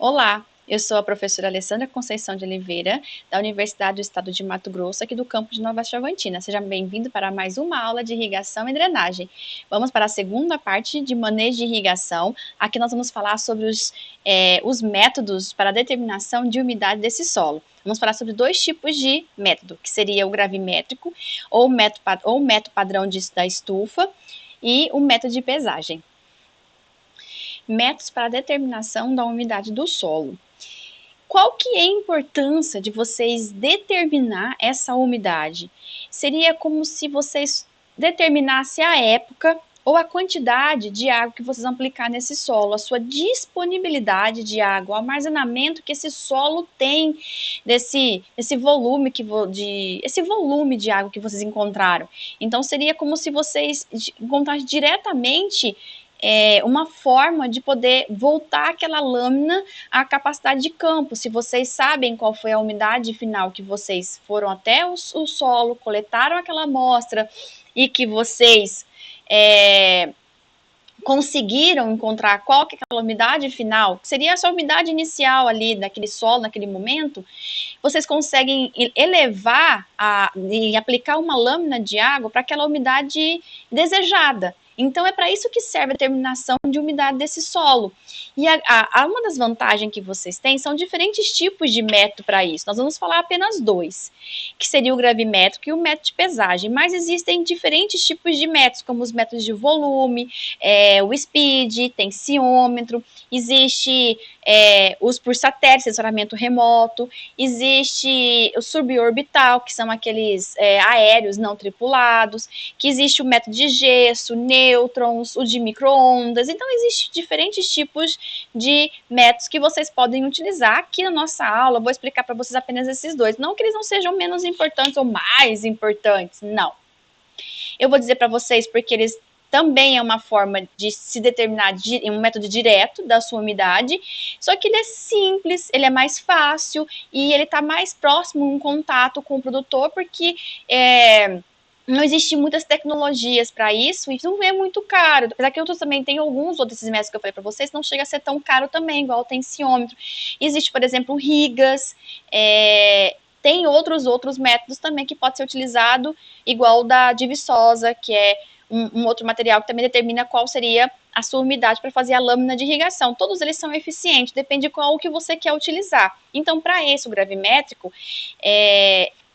Olá, eu sou a professora Alessandra Conceição de Oliveira, da Universidade do Estado de Mato Grosso, aqui do campus de Nova Chavantina. Seja bem-vindo para mais uma aula de irrigação e drenagem. Vamos para a segunda parte de manejo de irrigação. Aqui nós vamos falar sobre os métodos para a determinação de umidade desse solo. Vamos falar sobre dois tipos de método, que seria o gravimétrico, ou o método padrão da estufa, e o método de pesagem. Métodos para a determinação da umidade do solo. Qual que é a importância de vocês determinar essa umidade? Seria como se vocês determinassem a época ou a quantidade de água que vocês vão aplicar nesse solo, a sua disponibilidade de água, o armazenamento que esse solo tem esse volume de água que vocês encontraram. Então seria como se vocês encontrassem diretamente uma forma de poder voltar aquela lâmina à capacidade de campo. Se vocês sabem qual foi a umidade final que vocês foram até o solo, coletaram aquela amostra e que vocês conseguiram encontrar qual que é aquela umidade final, que seria essa umidade inicial ali daquele solo, naquele momento, vocês conseguem elevar e aplicar uma lâmina de água para aquela umidade desejada. Então, é para isso que serve a determinação de umidade desse solo. E uma das vantagens que vocês têm são diferentes tipos de método para isso. Nós vamos falar apenas dois, que seria o gravimétrico e o método de pesagem. Mas existem diferentes tipos de métodos, como os métodos de volume, o speed, tensiômetro, existe os por satélite, sensoramento remoto, existe o suborbital, que são aqueles aéreos não tripulados, que existe o método de gesso, nêutrons, o de micro-ondas. Então, existem diferentes tipos de métodos que vocês podem utilizar. Aqui na nossa aula, eu vou explicar para vocês apenas esses dois. Não que eles não sejam menos importantes ou mais importantes, não. Eu vou dizer para vocês porque eles também é uma forma de se determinar um método direto da sua umidade, só que ele é simples, ele é mais fácil e ele está mais próximo em contato com o produtor, porque não existem muitas tecnologias para isso e não é muito caro. Apesar que eu também tenho alguns outros métodos que eu falei para vocês, não chega a ser tão caro também, igual o tensiômetro. Existe, por exemplo, o Rigas, tem outros métodos também que pode ser utilizado, igual o da Divisosa, que é um outro material que também determina qual seria a sua umidade para fazer a lâmina de irrigação. Todos eles são eficientes, depende de qual que você quer utilizar. Então, para esse, o gravimétrico,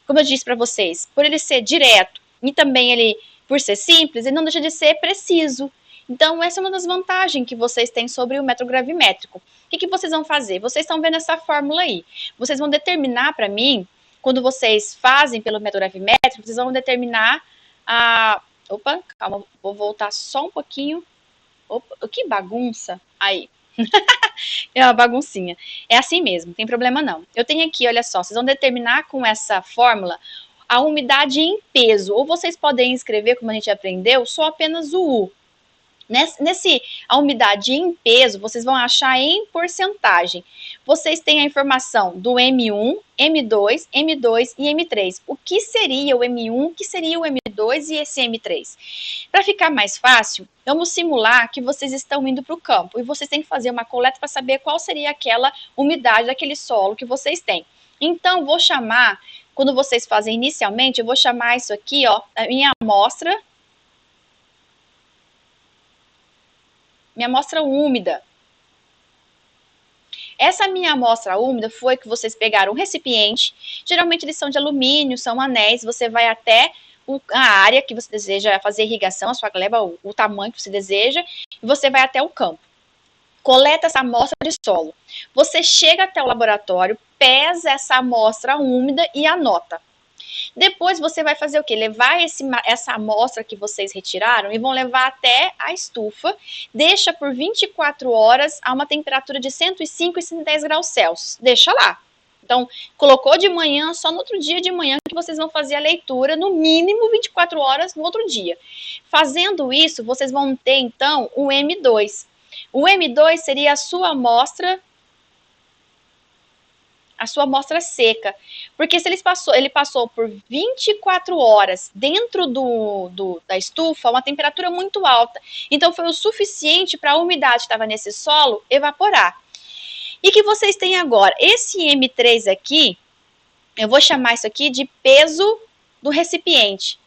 como eu disse para vocês, por ele ser direto e também ele, por ser simples, ele não deixa de ser preciso. Então, essa é uma das vantagens que vocês têm sobre o método gravimétrico. O que vocês vão fazer? Vocês estão vendo essa fórmula aí. Vocês vão determinar para mim, quando vocês fazem pelo método gravimétrico, vocês vão determinar a... Opa, calma, vou voltar só um pouquinho. Opa, que bagunça. Aí. É uma baguncinha. É assim mesmo, não tem problema não. Eu tenho aqui, olha só, vocês vão determinar com essa fórmula a umidade em peso. Ou vocês podem escrever, como a gente aprendeu, só apenas o U. A umidade em peso, vocês vão achar em porcentagem. Vocês têm a informação do M1, M2, M2 e M3. O que seria o M1, o que seria o M2 e esse M3? Para ficar mais fácil, vamos simular que vocês estão indo para o campo e vocês têm que fazer uma coleta para saber qual seria aquela umidade daquele solo que vocês têm. Então, vou chamar, quando vocês fazem inicialmente, eu vou chamar isso aqui, ó, a minha amostra úmida. Essa minha amostra úmida foi que vocês pegaram um recipiente, geralmente eles são de alumínio, são anéis, você vai até a área que você deseja fazer irrigação, a sua gleba, o tamanho que você deseja, e você vai até o campo. Coleta essa amostra de solo. Você chega até o laboratório, pesa essa amostra úmida e anota. Depois você vai fazer o quê? Levar essa amostra que vocês retiraram e vão levar até a estufa, deixa por 24 horas a uma temperatura de 105 e 110 graus Celsius. Deixa lá. Então, colocou de manhã, só no outro dia de manhã que vocês vão fazer a leitura, no mínimo 24 horas no outro dia. Fazendo isso, vocês vão ter, então, o M2. O M2 seria a sua amostra seca, porque se ele passou por 24 horas dentro da estufa, uma temperatura muito alta, então foi o suficiente para a umidade que estava nesse solo evaporar. E que vocês têm agora? Esse M3 aqui, eu vou chamar isso aqui de peso do recipiente.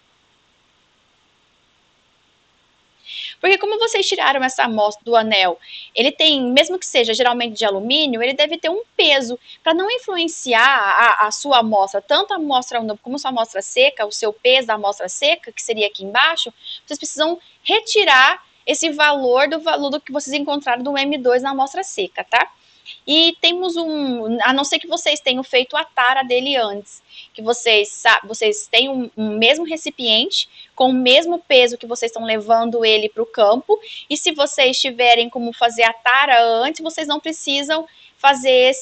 Porque como vocês tiraram essa amostra do anel, ele tem, mesmo que seja geralmente de alumínio, ele deve ter um peso, para não influenciar a sua amostra, tanto a amostra como a sua amostra seca, o seu peso da amostra seca, que seria aqui embaixo, vocês precisam retirar esse valor do que vocês encontraram do M2 na amostra seca, tá? E temos a não ser que vocês tenham feito a tara dele antes, que vocês têm um mesmo recipiente, com o mesmo peso que vocês estão levando ele para o campo, e se vocês tiverem como fazer a tara antes, vocês não precisam fazer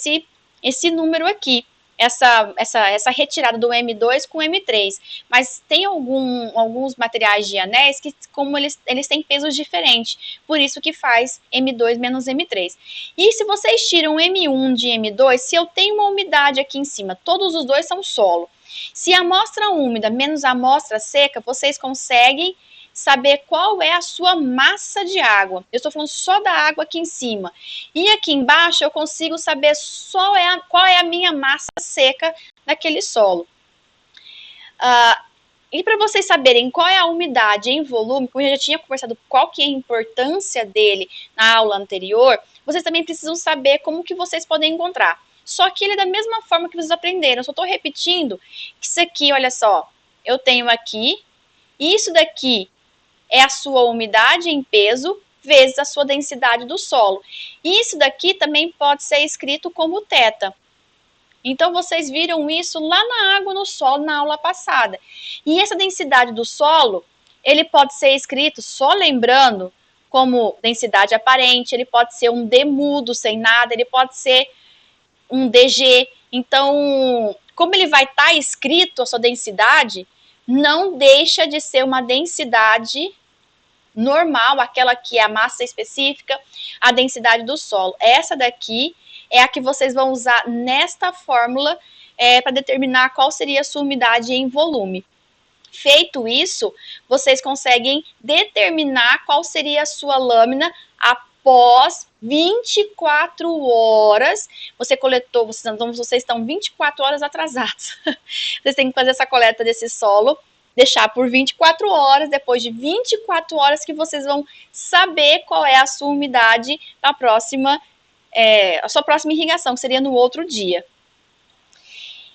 esse número aqui, essa retirada do M2 com o M3. Mas tem alguns materiais de anéis que, como eles têm pesos diferentes, por isso que faz M2 menos M3. E se vocês tiram M1 de M2, se eu tenho uma umidade aqui em cima, todos os dois são solo. Se a amostra úmida menos a amostra seca, vocês conseguem saber qual é a sua massa de água. Eu estou falando só da água aqui em cima. E aqui embaixo eu consigo saber qual é a minha massa seca daquele solo. E para vocês saberem qual é a umidade em volume, como eu já tinha conversado qual que é a importância dele na aula anterior, vocês também precisam saber como que vocês podem encontrar. Só que ele é da mesma forma que vocês aprenderam. Eu só estou repetindo que isso aqui, olha só, eu tenho aqui, e isso daqui é a sua umidade em peso vezes a sua densidade do solo. E isso daqui também pode ser escrito como θ. Então, vocês viram isso lá na água, no solo, na aula passada. E essa densidade do solo, ele pode ser escrito, só lembrando, como densidade aparente, ele pode ser um D mudo, sem nada, ele pode ser um DG. Então, como ele vai estar escrito a sua densidade, não deixa de ser uma densidade normal, aquela que é a massa específica, a densidade do solo. Essa daqui é a que vocês vão usar nesta fórmula para determinar qual seria a sua umidade em volume. Feito isso, vocês conseguem determinar qual seria a sua lâmina após 24 horas. Você coletou, vocês estão 24 horas atrasados. Vocês têm que fazer essa coleta desse solo, deixar por 24 horas, depois de 24 horas que vocês vão saber qual é a sua umidade para a sua próxima irrigação, que seria no outro dia.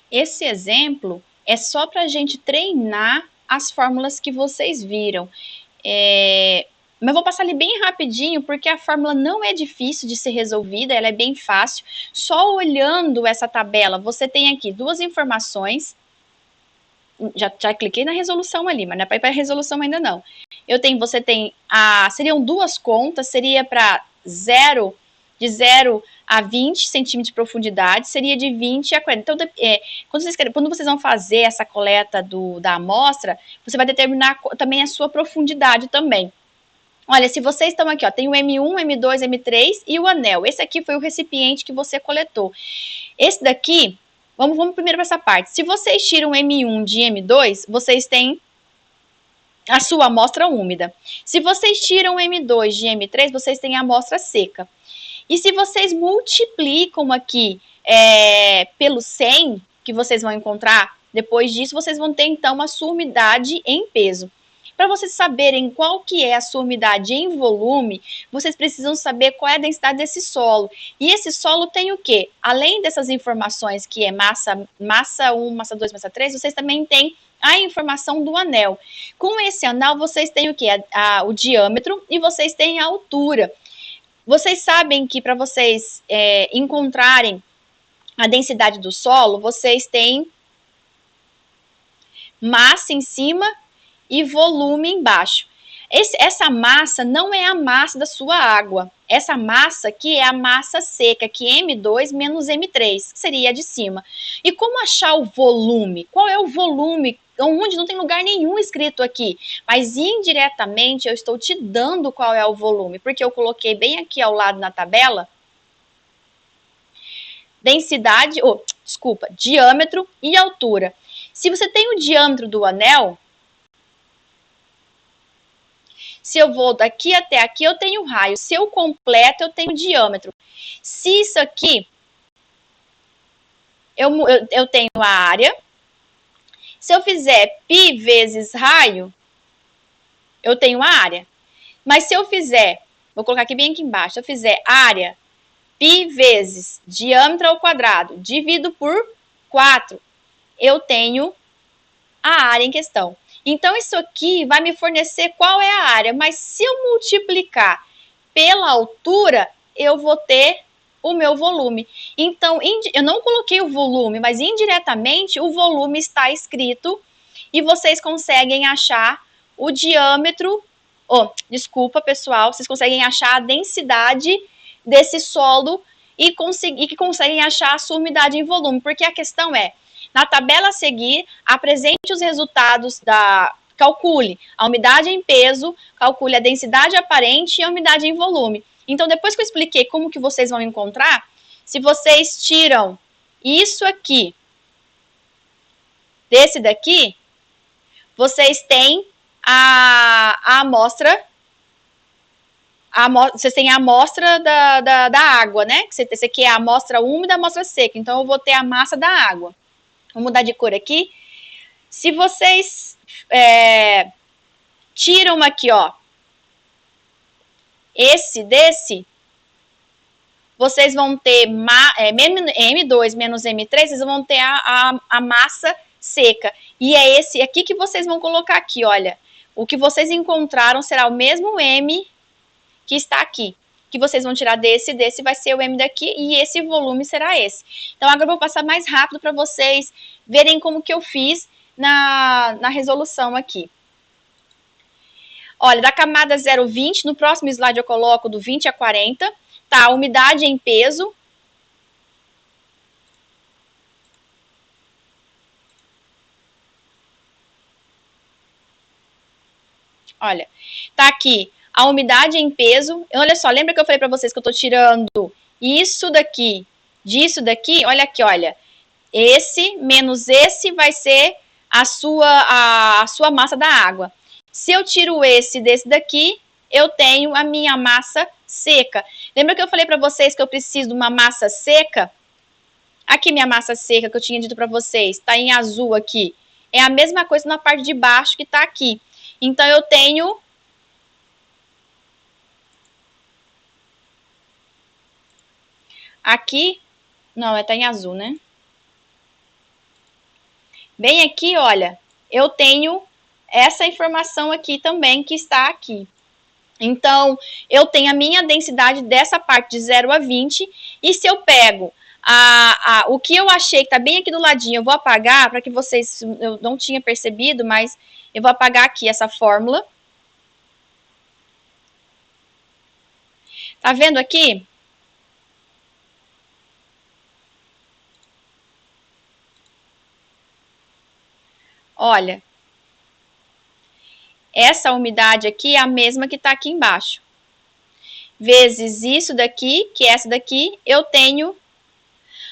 Esse exemplo é só para a gente treinar as fórmulas que vocês viram. Mas eu vou passar ali bem rapidinho, porque a fórmula não é difícil de ser resolvida, ela é bem fácil. Só olhando essa tabela, você tem aqui duas informações. Já cliquei na resolução ali, mas não é para ir para a resolução ainda não. Você tem seriam duas contas, seria para de 0 a 20 centímetros de profundidade, seria de 20 a 40. Então, quando vocês vão fazer essa coleta da amostra, você vai determinar também a sua profundidade também. Olha, se vocês estão aqui, ó, tem o M1, M2, M3 e o anel. Esse aqui foi o recipiente que você coletou. Esse daqui, vamos primeiro para essa parte. Se vocês tiram M1 de M2, vocês têm a sua amostra úmida. Se vocês tiram M2 de M3, vocês têm a amostra seca. E se vocês multiplicam aqui pelo 100, que vocês vão encontrar, depois disso, vocês vão ter, então, a sua umidade em peso. Para vocês saberem qual que é a sua umidade em volume, vocês precisam saber qual é a densidade desse solo. E esse solo tem o quê? Além dessas informações que é massa 1, massa 2, massa 3, vocês também têm a informação do anel. Com esse anel, vocês têm o quê? O diâmetro e vocês têm a altura. Vocês sabem que para vocês encontrarem a densidade do solo, vocês têm massa em cima e volume embaixo. Essa massa não é a massa da sua água. Essa massa aqui é a massa seca, que é M2 menos M3, que seria a de cima. E como achar o volume? Qual é o volume? Onde não tem lugar nenhum escrito aqui. Mas indiretamente eu estou te dando qual é o volume, porque eu coloquei bem aqui ao lado na tabela diâmetro e altura. Se você tem o diâmetro do anel, se eu vou daqui até aqui, eu tenho raio. Se eu completo, eu tenho diâmetro. Se isso aqui, eu tenho a área. Se eu fizer π vezes raio, eu tenho a área. Mas se eu fizer, vou colocar aqui bem aqui embaixo, se eu fizer área π vezes diâmetro ao quadrado, dividido por 4, eu tenho a área em questão. Então, isso aqui vai me fornecer qual é a área, mas se eu multiplicar pela altura, eu vou ter o meu volume. Então, eu não coloquei o volume, mas indiretamente o volume está escrito e vocês conseguem achar o diâmetro, desculpa pessoal, vocês conseguem achar a densidade desse solo e que conseguem achar a sua umidade em volume, porque a questão é, na tabela a seguir, apresente os resultados calcule a umidade em peso, calcule a densidade aparente e a umidade em volume. Então, depois que eu expliquei como que vocês vão encontrar, se vocês tiram isso aqui desse daqui, vocês têm a amostra, vocês têm a amostra da água, né? Esse aqui é a amostra úmida, a amostra seca. Então, eu vou ter a massa da água. Vou mudar de cor aqui. Se vocês tiram aqui, ó, esse desse, vocês vão ter M2 menos M3, vocês vão ter a massa seca. E é esse aqui que vocês vão colocar aqui, olha. O que vocês encontraram será o mesmo M que está aqui. Que vocês vão tirar desse vai ser o M daqui, e esse volume será esse. Então, agora eu vou passar mais rápido para vocês verem como que eu fiz na resolução aqui. Olha, da camada 0,20, no próximo slide eu coloco do 20 a 40, tá? A umidade em peso. Olha, tá aqui a umidade em peso. Olha só, lembra que eu falei para vocês que eu tô tirando isso daqui disso daqui? Olha aqui, olha. Esse menos esse vai ser a sua massa da água. Se eu tiro esse desse daqui, eu tenho a minha massa seca. Lembra que eu falei para vocês que eu preciso de uma massa seca? Aqui minha massa seca que eu tinha dito para vocês, tá em azul aqui. É a mesma coisa na parte de baixo que tá aqui. Então, eu tenho aqui, não, tá em azul, né? Bem aqui, olha, eu tenho essa informação aqui também que está aqui. Então, eu tenho a minha densidade dessa parte de 0 a 20, e se eu pego o que eu achei que está bem aqui do ladinho, eu vou apagar, para que vocês, eu não tinha percebido, mas eu vou apagar aqui essa fórmula. Tá vendo aqui? Olha, essa umidade aqui é a mesma que está aqui embaixo. Vezes isso daqui, que é essa daqui, eu tenho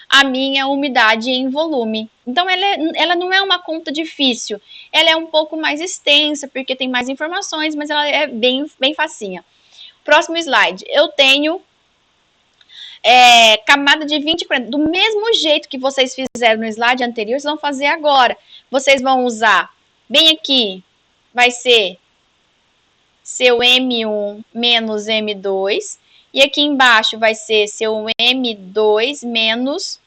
a minha umidade em volume. Então, ela não é uma conta difícil. Ela é um pouco mais extensa, porque tem mais informações, mas ela é bem facinha. Próximo slide. Eu tenho camada de 20 e 40. Do mesmo jeito que vocês fizeram no slide anterior, vocês vão fazer agora. Vocês vão usar, bem aqui, vai ser seu M1 menos M2. E aqui embaixo vai ser seu M2 menos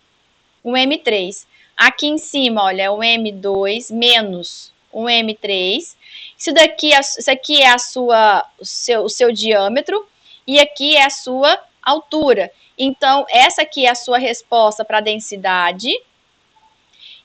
o M3. Aqui em cima, olha, é o M2 menos o M3. Isso aqui é o seu diâmetro e aqui é a sua altura. Então, essa aqui é a sua resposta para a densidade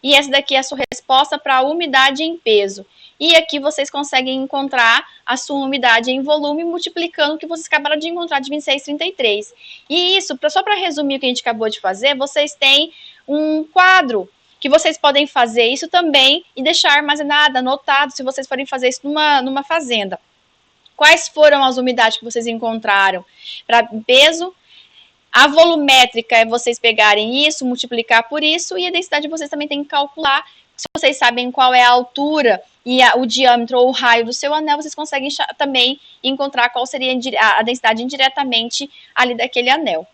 e essa daqui é a sua resposta para a umidade em peso. E aqui vocês conseguem encontrar a sua umidade em volume multiplicando o que vocês acabaram de encontrar de 26,33. E isso, só para resumir o que a gente acabou de fazer, vocês têm um quadro que vocês podem fazer isso também e deixar armazenado, anotado, se vocês forem fazer isso numa fazenda. Quais foram as umidades que vocês encontraram para peso? A volumétrica é vocês pegarem isso, multiplicar por isso, e a densidade vocês também têm que calcular. Se vocês sabem qual é a altura e o diâmetro ou o raio do seu anel, vocês conseguem também encontrar qual seria a densidade indiretamente ali daquele anel.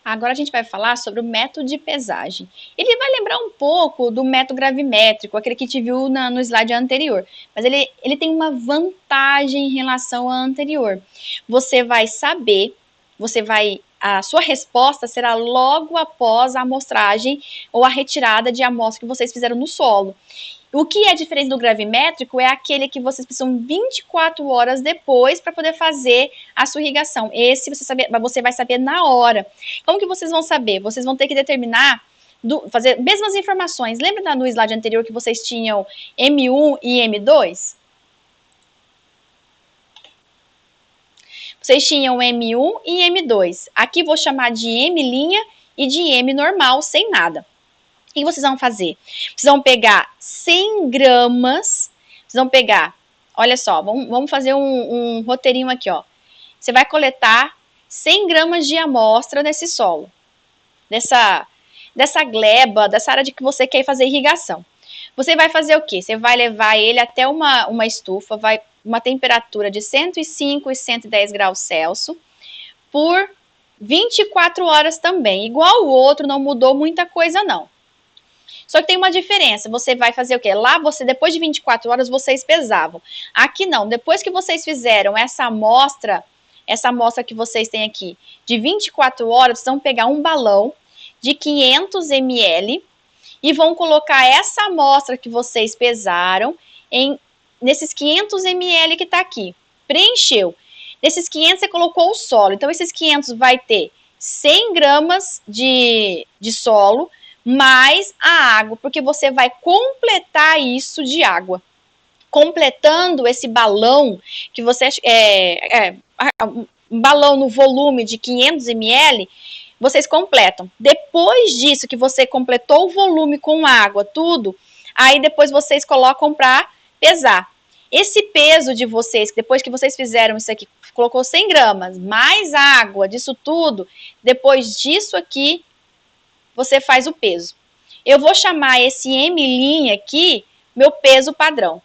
Agora a gente vai falar sobre o método de pesagem. Ele vai lembrar um pouco do método gravimétrico, aquele que te viu no slide anterior, mas ele tem uma vantagem em relação ao anterior. Você vai saber, a sua resposta será logo após a amostragem ou a retirada de amostra que vocês fizeram no solo. O que é diferente do gravimétrico é aquele que vocês precisam 24 horas depois para poder fazer a sua irrigação. Esse você vai saber na hora. Como que vocês vão saber? Vocês vão ter que determinar, fazer mesmas informações. Lembra no slide anterior que vocês tinham M1 e M2? Vocês tinham M1 e M2. Aqui vou chamar de M' e de M normal, sem nada. O que vocês vão fazer? Vocês vão pegar 100 gramas, vocês vão pegar, olha só, vamos fazer um roteirinho aqui, ó. Você vai coletar 100 gramas de amostra nesse solo, dessa gleba, dessa área de que você quer fazer irrigação. Você vai fazer o quê? Você vai levar ele até uma estufa, uma temperatura de 105 e 110 graus Celsius, por 24 horas também. Igual o outro, não mudou muita coisa, não. Só que tem uma diferença, você vai fazer o quê? Lá, depois de 24 horas, vocês pesavam. Aqui não, depois que vocês fizeram essa amostra que vocês têm aqui, de 24 horas, vocês vão pegar um balão de 500 ml e vão colocar essa amostra que vocês pesaram nesses 500 ml que está aqui. Preencheu. Nesses 500 você colocou o solo, então esses 500 vai ter 100 gramas de solo, mais a água, porque você vai completar isso de água. Completando esse balão que você um balão no volume de 500 ml, vocês completam. Depois disso que você completou o volume com água, tudo, aí depois vocês colocam para pesar. Esse peso de vocês, depois que vocês fizeram isso aqui, colocou 100 gramas, mais água, disso tudo, depois disso aqui, você faz o peso. Eu vou chamar esse M' aqui, meu peso padrão.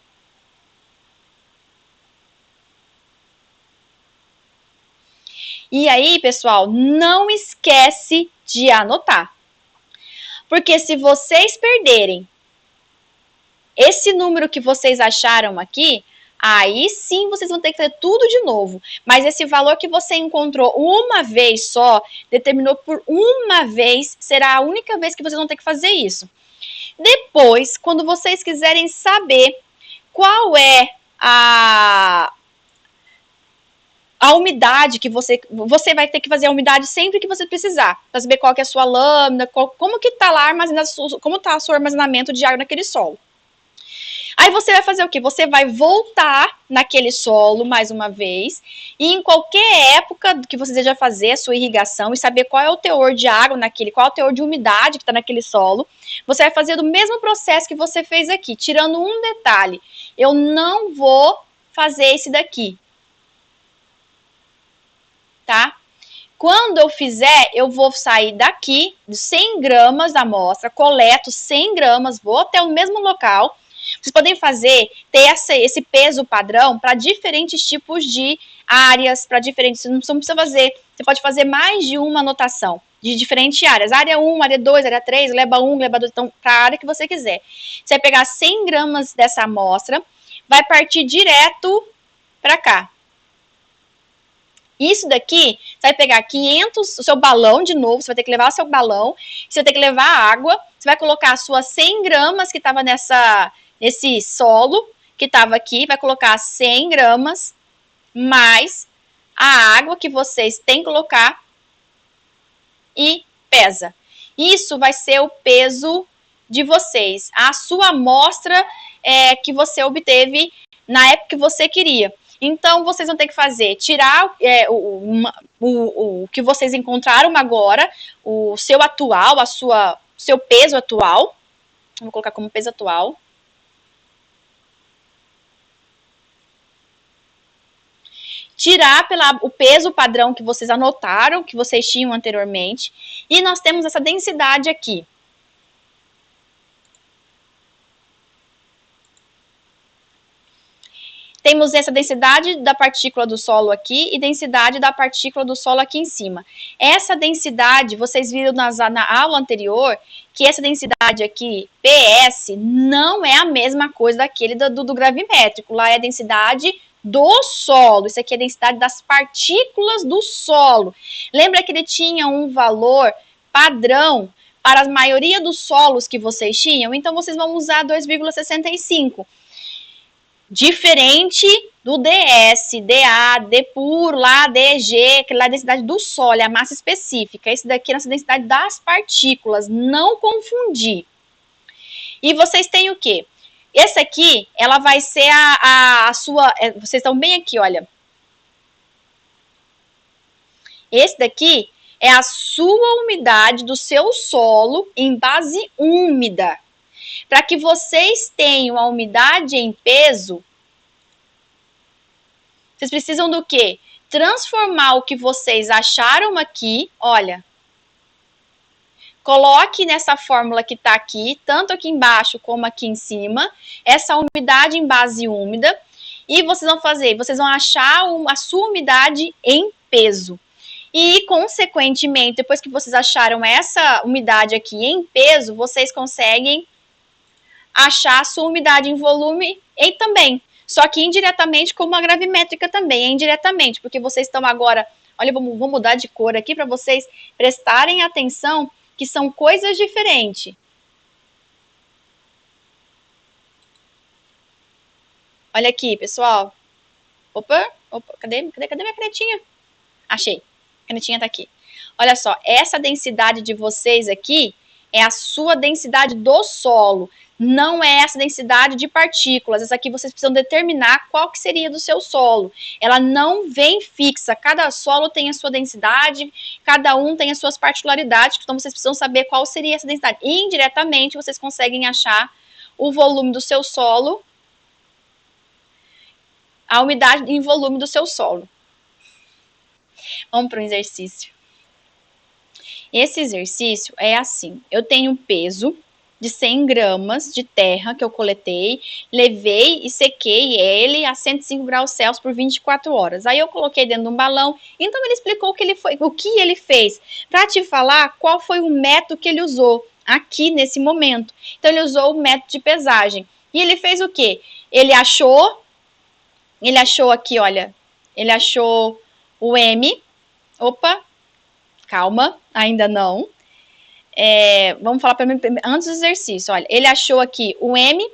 E aí, pessoal, não esquece de anotar. Porque se vocês perderem esse número que vocês acharam aqui, aí sim vocês vão ter que fazer tudo de novo. Mas esse valor que você encontrou uma vez só, determinou por uma vez, será a única vez que vocês vão ter que fazer isso. Depois, quando vocês quiserem saber qual é a umidade que você vai ter que fazer a umidade sempre que você precisar, para saber qual que é a sua lâmina, como que tá lá armazenado, como tá o seu armazenamento de água naquele solo. Aí você vai fazer o quê? Você vai voltar naquele solo mais uma vez e em qualquer época que você deseja fazer a sua irrigação e saber qual é o teor de água qual é o teor de umidade que está naquele solo, você vai fazer do mesmo processo que você fez aqui, tirando um detalhe. Eu não vou fazer esse daqui, tá? Quando eu fizer, eu vou sair daqui de 100 gramas da amostra, coleto 100 gramas, vou até o mesmo local. Vocês podem ter esse peso padrão para diferentes tipos de áreas, para diferentes, você não precisa fazer, você pode fazer mais de uma anotação de diferentes áreas, área 1, área 2, área 3, gleba 1, gleba 2, então para a área que você quiser. Você vai pegar 100 gramas dessa amostra, vai partir direto para cá. Isso daqui, você vai pegar 500, o seu balão de novo, você vai ter que levar o seu balão, você vai ter que levar água, você vai colocar as suas 100 gramas que estava nesse solo, que estava aqui, vai colocar 100 gramas, mais a água que vocês têm que colocar e pesa. Isso vai ser o peso de vocês, a sua amostra que você obteve na época que você queria. Então, vocês vão ter que tirar o que vocês encontraram agora, o seu atual, seu peso atual. Vou colocar como peso atual. Tirar o peso padrão que vocês anotaram, que vocês tinham anteriormente. E nós temos essa densidade aqui. temos essa densidade da partícula do solo aqui e densidade da partícula do solo aqui em cima. Essa densidade, vocês viram na aula anterior, que essa densidade aqui, PS, não é a mesma coisa daquele do gravimétrico. Lá é a densidade do solo. Isso aqui é a densidade das partículas do solo. Lembra que ele tinha um valor padrão para a maioria dos solos que vocês tinham? Então, vocês vão usar 2,65. Diferente do DS, DA, D puro, lá, DG, que lá é a densidade do solo, é a massa específica. Esse daqui é a nossa densidade das partículas, não confundir. E vocês têm o quê? Esse aqui, ela vai ser a sua... Vocês estão bem aqui, olha. Esse daqui é a sua umidade do seu solo em base úmida. Para que vocês tenham a umidade em peso, vocês precisam do quê? Transformar o que vocês acharam aqui, olha. Coloque nessa fórmula que está aqui, tanto aqui embaixo como aqui em cima, essa umidade em base úmida. E vocês vão fazer, vocês vão achar a sua umidade em peso. E, consequentemente, depois que vocês acharam essa umidade aqui em peso, vocês conseguem achar a sua umidade em volume e também. Só que indiretamente, como a gravimétrica também, é indiretamente, porque vocês estão agora... Olha, vou mudar de cor aqui para vocês prestarem atenção que são coisas diferentes. Olha aqui, pessoal. Opa, cadê minha canetinha? Achei. A canetinha tá aqui. Olha só, essa densidade de vocês aqui é a sua densidade do solo. Não é essa densidade de partículas. Essa aqui vocês precisam determinar qual que seria do seu solo. Ela não vem fixa. Cada solo tem a sua densidade, cada um tem as suas particularidades, então vocês precisam saber qual seria essa densidade. E, indiretamente, vocês conseguem achar o volume do seu solo, a umidade em volume do seu solo. Vamos para o exercício. Esse exercício é assim. Eu tenho um peso de 100 gramas de terra que eu coletei, levei e sequei ele a 105 graus Celsius por 24 horas. Aí eu coloquei dentro de um balão, então ele explicou o que ele fez, para te falar qual foi o método que ele usou aqui nesse momento. Então ele usou o método de pesagem. E ele fez o quê? Ele achou aqui, olha, ele achou o M, opa, calma, ainda não. Vamos falar para mim antes do exercício. Olha, ele achou aqui o M,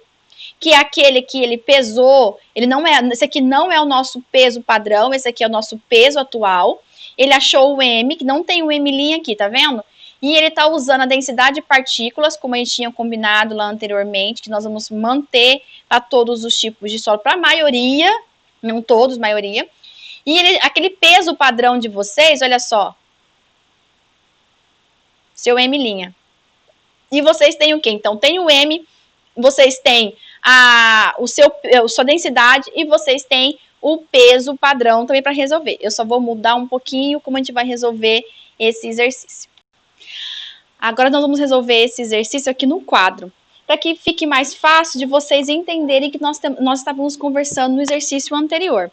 que é aquele que ele pesou. Esse aqui não é o nosso peso padrão, esse aqui é o nosso peso atual. Ele achou o M, que não tem o M' aqui, tá vendo? E ele está usando a densidade de partículas, como a gente tinha combinado lá anteriormente, que nós vamos manter para todos os tipos de solo, para a maioria, não todos, maioria. E aquele peso padrão de vocês, olha só. Seu M'. E vocês têm o quê? Então, tem o M, vocês têm a sua densidade e vocês têm o peso padrão também para resolver. Eu só vou mudar um pouquinho como a gente vai resolver esse exercício. Agora nós vamos resolver esse exercício aqui no quadro, para que fique mais fácil de vocês entenderem que nós estávamos conversando no exercício anterior.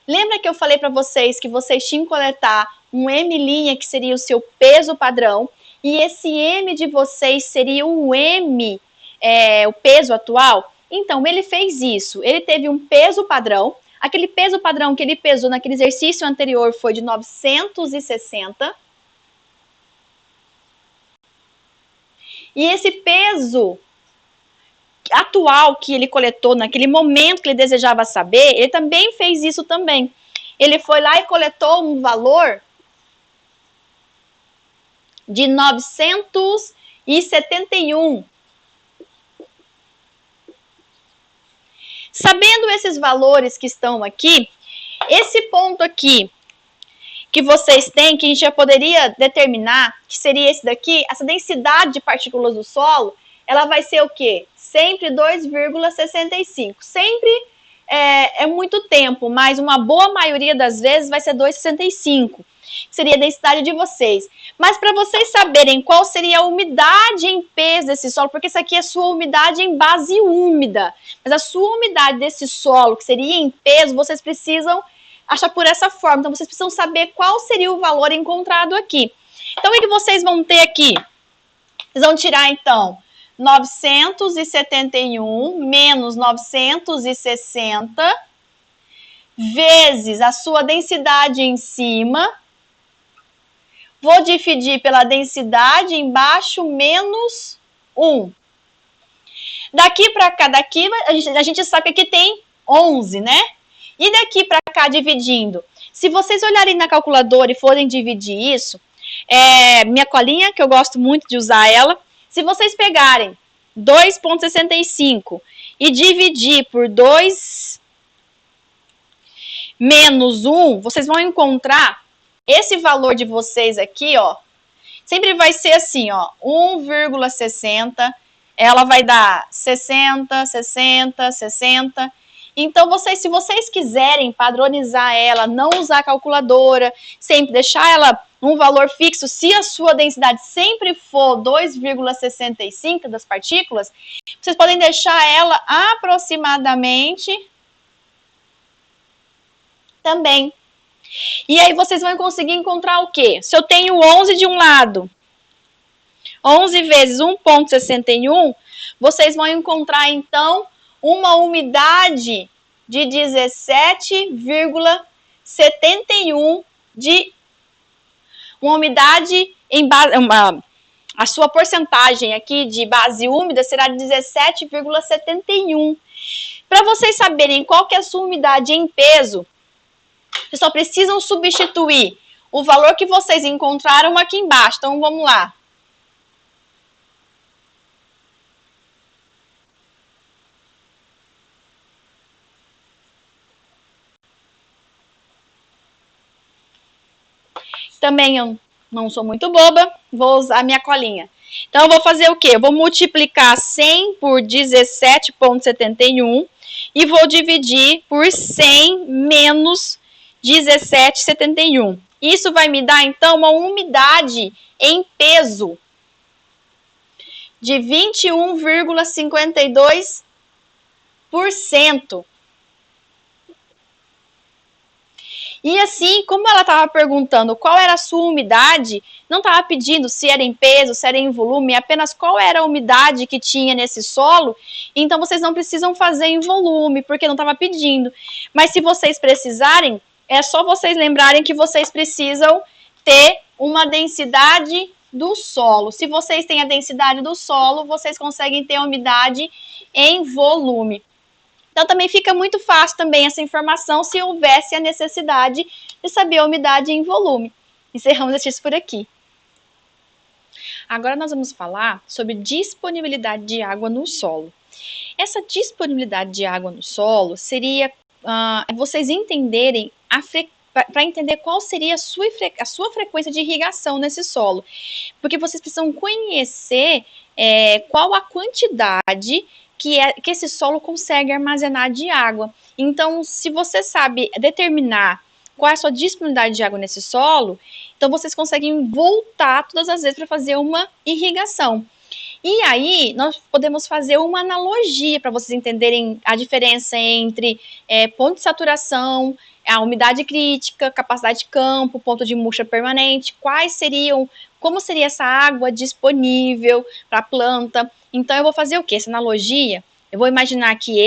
Lembra que eu falei para vocês que vocês tinham que coletar um M', que seria o seu peso padrão, e esse M de vocês seria o M, o peso atual? Então, ele fez isso. Ele teve um peso padrão. Aquele peso padrão que ele pesou naquele exercício anterior foi de 960. E esse peso atual que ele coletou naquele momento que ele desejava saber, ele também fez isso também. Ele foi lá e coletou um valor de 971. Sabendo esses valores que estão aqui, esse ponto aqui que vocês têm, que a gente já poderia determinar, que seria esse daqui, essa densidade de partículas do solo, ela vai ser o quê? Sempre 2,65. Sempre é muito tempo, mas uma boa maioria das vezes vai ser 2,65. seria a densidade de vocês. Mas para vocês saberem qual seria a umidade em peso desse solo, porque isso aqui é sua umidade em base úmida, mas a sua umidade desse solo, que seria em peso, vocês precisam achar por essa forma. Então, vocês precisam saber qual seria o valor encontrado aqui. Então, o que vocês vão ter aqui? Vocês vão tirar, então, 971 menos 960 vezes a sua densidade em cima. Vou dividir pela densidade embaixo menos 1. Daqui para cá, daqui, a gente sabe que aqui tem 11, né? E daqui para cá, dividindo. Se vocês olharem na calculadora e forem dividir isso, minha colinha, que eu gosto muito de usar ela, se vocês pegarem 2,65 e dividir por 2 menos 1, vocês vão encontrar esse valor de vocês aqui, ó, sempre vai ser assim, ó, 1,60, ela vai dar 60, 60, 60. Então, se vocês quiserem padronizar ela, não usar a calculadora, sempre deixar ela um valor fixo, se a sua densidade sempre for 2,65 das partículas, vocês podem deixar ela aproximadamente também. E aí vocês vão conseguir encontrar o quê? Se eu tenho 11 de um lado, 11 vezes 1,61, vocês vão encontrar, então, uma umidade de 17,71 de uma umidade em base, a sua porcentagem aqui de base úmida será de 17,71. Para vocês saberem qual que é a sua umidade em peso, vocês só precisam substituir o valor que vocês encontraram aqui embaixo. Então, vamos lá. Também eu não sou muito boba, vou usar a minha colinha. Então, eu vou fazer o quê? Eu vou multiplicar 100 por 17,71 e vou dividir por 100 menos 17,71. Isso vai me dar, então, uma umidade em peso de 21,52%. E assim, como ela estava perguntando qual era a sua umidade, não estava pedindo se era em peso, se era em volume, apenas qual era a umidade que tinha nesse solo, então vocês não precisam fazer em volume, porque não estava pedindo. Mas se vocês precisarem, é só vocês lembrarem que vocês precisam ter uma densidade do solo. Se vocês têm a densidade do solo, vocês conseguem ter a umidade em volume. Então, também fica muito fácil também essa informação se houvesse a necessidade de saber a umidade em volume. Encerramos esse exercício por aqui. Agora nós vamos falar sobre disponibilidade de água no solo. Essa disponibilidade de água no solo seria vocês entenderem para entender qual seria a sua frequência de irrigação nesse solo. Porque vocês precisam conhecer qual a quantidade que esse solo consegue armazenar de água. Então, se você sabe determinar qual é a sua disponibilidade de água nesse solo, então vocês conseguem voltar todas as vezes para fazer uma irrigação. E aí, nós podemos fazer uma analogia para vocês entenderem a diferença entre ponto de saturação, a umidade crítica, capacidade de campo, ponto de murcha permanente, como seria essa água disponível para a planta. Então, eu vou fazer o quê? Essa analogia, eu vou imaginar que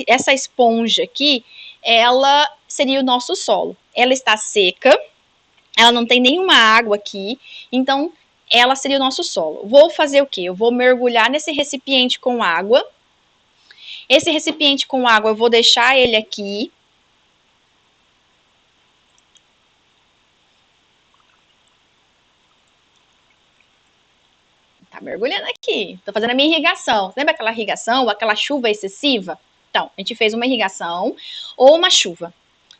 essa esponja aqui, ela seria o nosso solo. Ela está seca, ela não tem nenhuma água aqui, então ela seria o nosso solo. Vou fazer o quê? Eu vou mergulhar nesse recipiente com água. Esse recipiente com água, eu vou deixar ele aqui. Tá mergulhando aqui. Tô fazendo a minha irrigação. Lembra aquela irrigação, aquela chuva excessiva? Então, a gente fez uma irrigação ou uma chuva.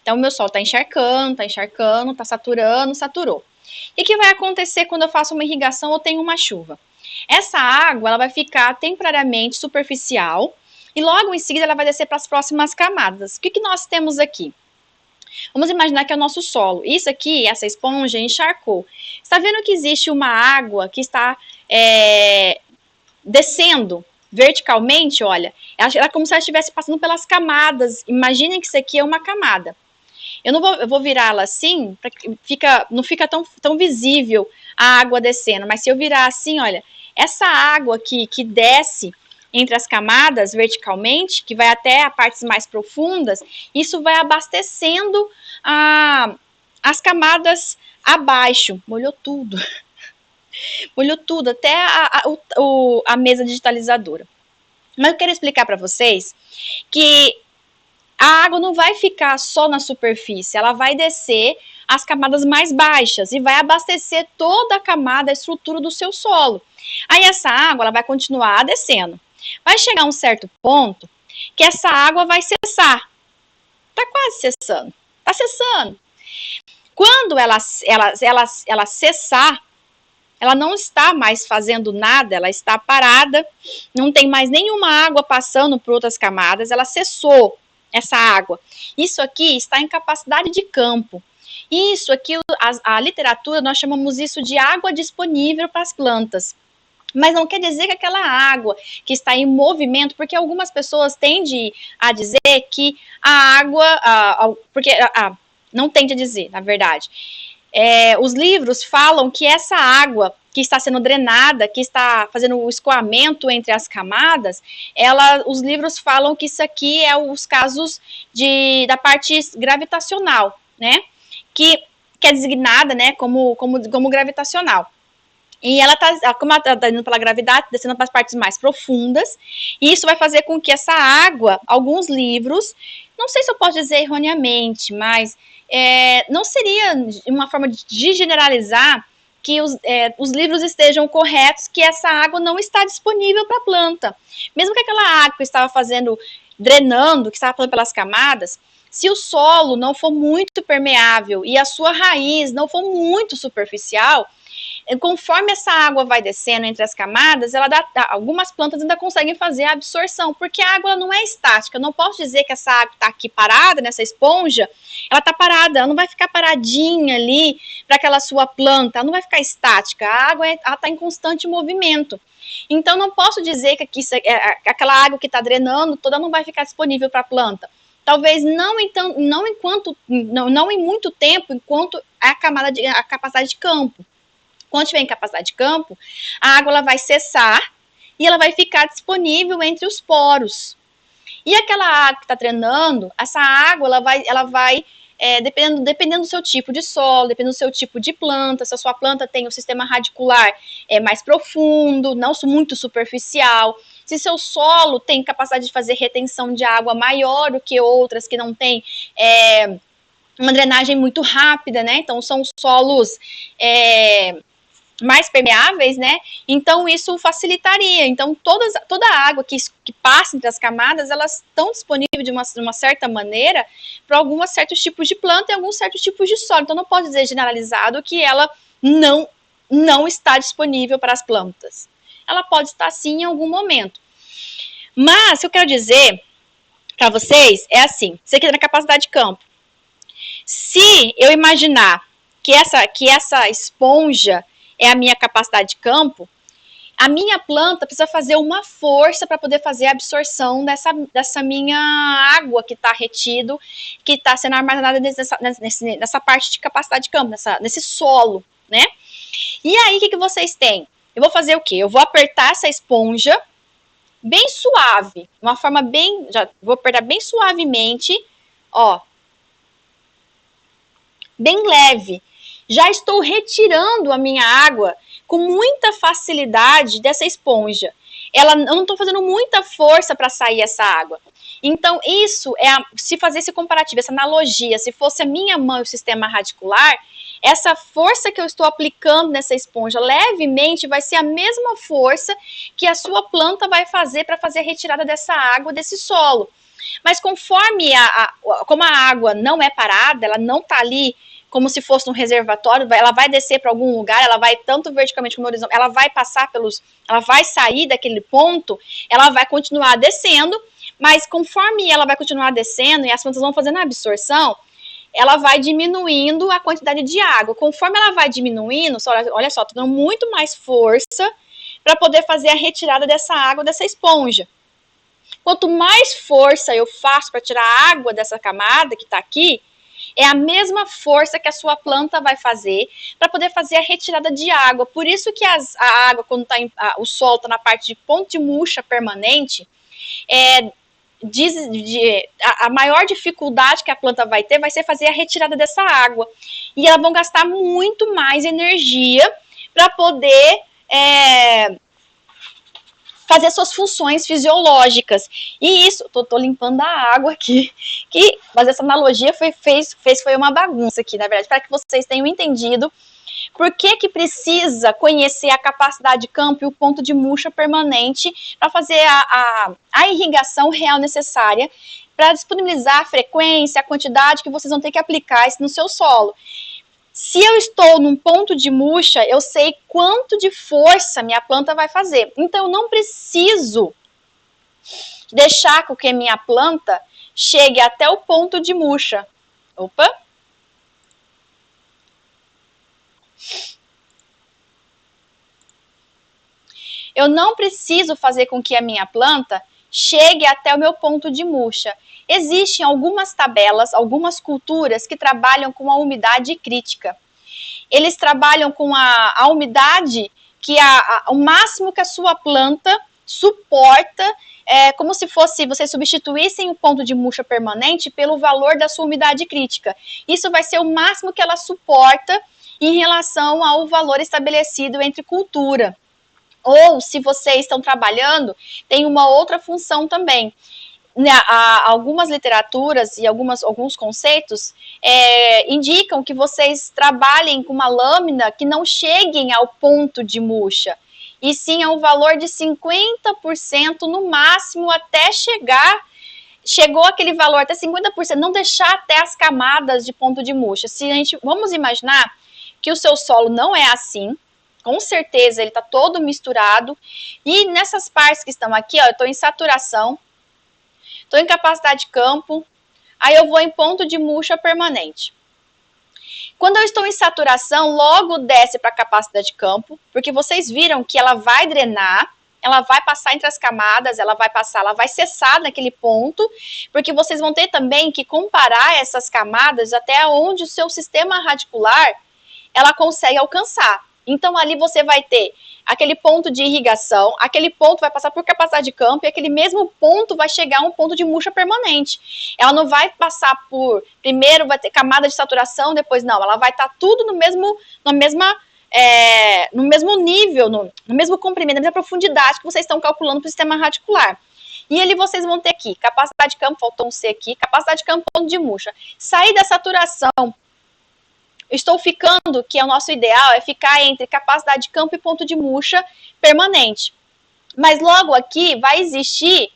Então, o meu solo tá encharcando, tá saturando, saturou. E o que vai acontecer quando eu faço uma irrigação ou tenho uma chuva? Essa água, ela vai ficar temporariamente superficial e logo em seguida ela vai descer para as próximas camadas. O que nós temos aqui? Vamos imaginar que é o nosso solo. Isso aqui, essa esponja encharcou. Está vendo que existe uma água que está descendo verticalmente, olha. Ela é como se ela estivesse passando pelas camadas. Imaginem que isso aqui é uma camada. Eu vou virá-la assim, para que não fica tão visível a água descendo. Mas se eu virar assim, olha, essa água aqui que desce entre as camadas verticalmente, que vai até as partes mais profundas, isso vai abastecendo as camadas abaixo. Molhou tudo. Molhou tudo, até a mesa digitalizadora. Mas eu quero explicar para vocês que a água não vai ficar só na superfície, ela vai descer as camadas mais baixas e vai abastecer toda a camada, a estrutura do seu solo. Aí essa água ela vai continuar descendo. Vai chegar um certo ponto que essa água vai cessar. Está quase cessando. Está cessando. Quando ela cessar, ela não está mais fazendo nada, ela está parada, não tem mais nenhuma água passando por outras camadas, ela cessou essa água. Isso aqui está em capacidade de campo. Isso aqui, a literatura, nós chamamos isso de água disponível para as plantas. Mas não quer dizer que aquela água que está em movimento, porque algumas pessoas tendem a dizer que a água, não tende a dizer, na verdade. Os livros falam que essa água que está sendo drenada, que está fazendo o escoamento entre as camadas, os livros falam que isso aqui é os casos da parte gravitacional, né? Que é designada, né, como gravitacional. E como ela está indo pela gravidade, descendo para as partes mais profundas, e isso vai fazer com que essa água, alguns livros, não sei se eu posso dizer erroneamente, mas não seria uma forma de generalizar que os livros estejam corretos, que essa água não está disponível para a planta. Mesmo que aquela água que estava drenando, que estava passando pelas camadas, se o solo não for muito permeável e a sua raiz não for muito superficial, conforme essa água vai descendo entre as camadas, algumas plantas ainda conseguem fazer a absorção, porque a água não é estática. Eu não posso dizer que essa água está aqui parada, nessa esponja, ela está parada, ela não vai ficar paradinha ali para aquela sua planta, ela não vai ficar estática. A água está em constante movimento. Então, não posso dizer que aquela água que está drenando toda não vai ficar disponível para a planta. Talvez não em muito tempo, enquanto a capacidade de campo. Quando tiver em capacidade de campo, a água ela vai cessar e ela vai ficar disponível entre os poros. E aquela água que está drenando, essa água ela vai dependendo do seu tipo de solo, dependendo do seu tipo de planta, se a sua planta tem um sistema radicular mais profundo, não muito superficial, se seu solo tem capacidade de fazer retenção de água maior do que outras que não tem uma drenagem muito rápida, né? Então são solos mais permeáveis, né? Então isso facilitaria. Então toda a água que passa entre as camadas, elas estão disponíveis de uma certa maneira para alguns certos tipos de planta e alguns certos tipos de solo. Então não pode dizer generalizado que ela não está disponível para as plantas. Ela pode estar sim em algum momento. Mas o que eu quero dizer para vocês é assim, você quer na capacidade de campo. Se eu imaginar que essa esponja é a minha capacidade de campo, a minha planta precisa fazer uma força para poder fazer a absorção dessa minha água que está retido, que está sendo armazenada nessa parte de capacidade de campo, nesse solo, né? E aí, o que vocês têm? Eu vou fazer o quê? Eu vou apertar essa esponja bem suave, uma forma vou apertar bem suavemente, ó, bem leve. Já estou retirando a minha água com muita facilidade dessa esponja. Eu não estou fazendo muita força para sair essa água. Então, isso se fazer esse comparativo, essa analogia, se fosse a minha mão e o sistema radicular, essa força que eu estou aplicando nessa esponja levemente vai ser a mesma força que a sua planta vai fazer para fazer a retirada dessa água desse solo. Mas conforme como a água não é parada, ela não está ali como se fosse um reservatório, ela vai descer para algum lugar, ela vai tanto verticalmente como no horizonte, ela vai passar ela vai sair daquele ponto, ela vai continuar descendo, mas conforme ela vai continuar descendo e as plantas vão fazendo a absorção, ela vai diminuindo a quantidade de água. Conforme ela vai diminuindo, olha só, tô dando muito mais força para poder fazer a retirada dessa água dessa esponja. Quanto mais força eu faço para tirar a água dessa camada que está aqui, é a mesma força que a sua planta vai fazer para poder fazer a retirada de água. Por isso que a água, quando o solo está na parte de ponto de murcha permanente, a maior dificuldade que a planta vai ter vai ser fazer a retirada dessa água. E elas vão gastar muito mais energia para poder fazer suas funções fisiológicas. E isso, tô limpando a água aqui, mas essa analogia foi uma bagunça aqui, na verdade, para que vocês tenham entendido por que precisa conhecer a capacidade de campo e o ponto de murcha permanente para fazer a irrigação real necessária para disponibilizar a frequência, a quantidade que vocês vão ter que aplicar no seu solo. Se eu estou num ponto de murcha, eu sei quanto de força minha planta vai fazer. Então, eu não preciso deixar com que minha planta chegue até o ponto de murcha. Opa! Eu não preciso fazer com que a minha planta chegue até o meu ponto de murcha. Existem algumas tabelas, algumas culturas que trabalham com a umidade crítica. Eles trabalham com a umidade que o máximo que a sua planta suporta, como se fosse vocês substituíssem o ponto de murcha permanente pelo valor da sua umidade crítica. Isso vai ser o máximo que ela suporta em relação ao valor estabelecido entre cultura. Ou, se vocês estão trabalhando, tem uma outra função também. Algumas literaturas e alguns conceitos indicam que vocês trabalhem com uma lâmina que não cheguem ao ponto de murcha, e sim ao valor de 50% no máximo até chegou aquele valor até 50%, não deixar até as camadas de ponto de murcha. Vamos imaginar que o seu solo não é assim, com certeza ele está todo misturado, e nessas partes que estão aqui, ó, eu estou em saturação, estou em capacidade de campo, aí eu vou em ponto de murcha permanente. Quando eu estou em saturação, logo desce para a capacidade de campo, porque vocês viram que ela vai drenar, ela vai passar entre as camadas, ela vai cessar naquele ponto, porque vocês vão ter também que comparar essas camadas até onde o seu sistema radicular ela consegue alcançar. Então, ali você vai ter aquele ponto de irrigação, aquele ponto vai passar por capacidade de campo, e aquele mesmo ponto vai chegar a um ponto de murcha permanente. Ela não vai passar primeiro vai ter camada de saturação, depois não, ela vai estar tudo no mesmo nível, no mesmo comprimento, na mesma profundidade que vocês estão calculando para o sistema radicular. E ali vocês vão ter aqui, capacidade de campo, faltou um C aqui, capacidade de campo, ponto de murcha. Sair da saturação, estou ficando, que é o nosso ideal, é ficar entre capacidade de campo e ponto de murcha permanente. Mas logo aqui vai existir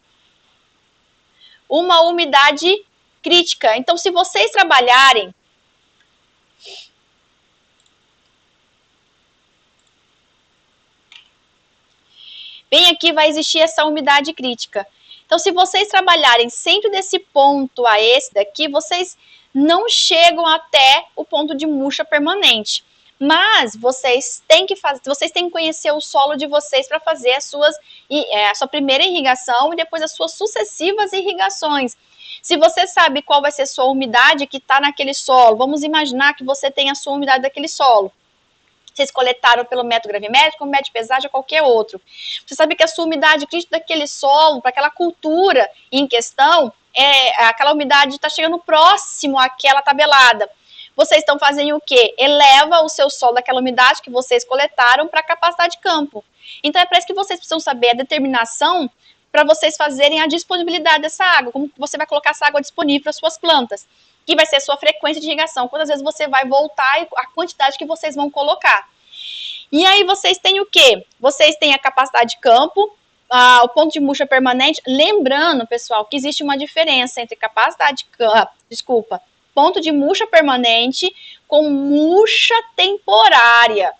uma umidade crítica. Então, se vocês trabalharem bem aqui, vai existir essa umidade crítica. Então, se vocês trabalharem sempre desse ponto a esse daqui, vocês não chegam até o ponto de murcha permanente. Mas vocês têm que conhecer o solo de vocês para fazer a sua primeira irrigação e depois as suas sucessivas irrigações. Se você sabe qual vai ser a sua umidade que está naquele solo, vamos imaginar que você tem a sua umidade daquele solo. Vocês coletaram pelo método gravimétrico, método de pesagem ou qualquer outro. Você sabe que a sua umidade crítica daquele solo, para aquela cultura em questão, aquela umidade está chegando próximo àquela tabelada. Vocês estão fazendo o quê? Eleva o seu solo daquela umidade que vocês coletaram para a capacidade de campo. Então, é para isso que vocês precisam saber a determinação para vocês fazerem a disponibilidade dessa água. Como você vai colocar essa água disponível para suas plantas. Que vai ser a sua frequência de irrigação. Quantas vezes você vai voltar e a quantidade que vocês vão colocar. E aí, vocês têm o quê? Vocês têm a capacidade de campo, o ponto de murcha permanente. Lembrando, pessoal, que existe uma diferença entre capacidade de campo, ponto de murcha permanente com murcha temporária.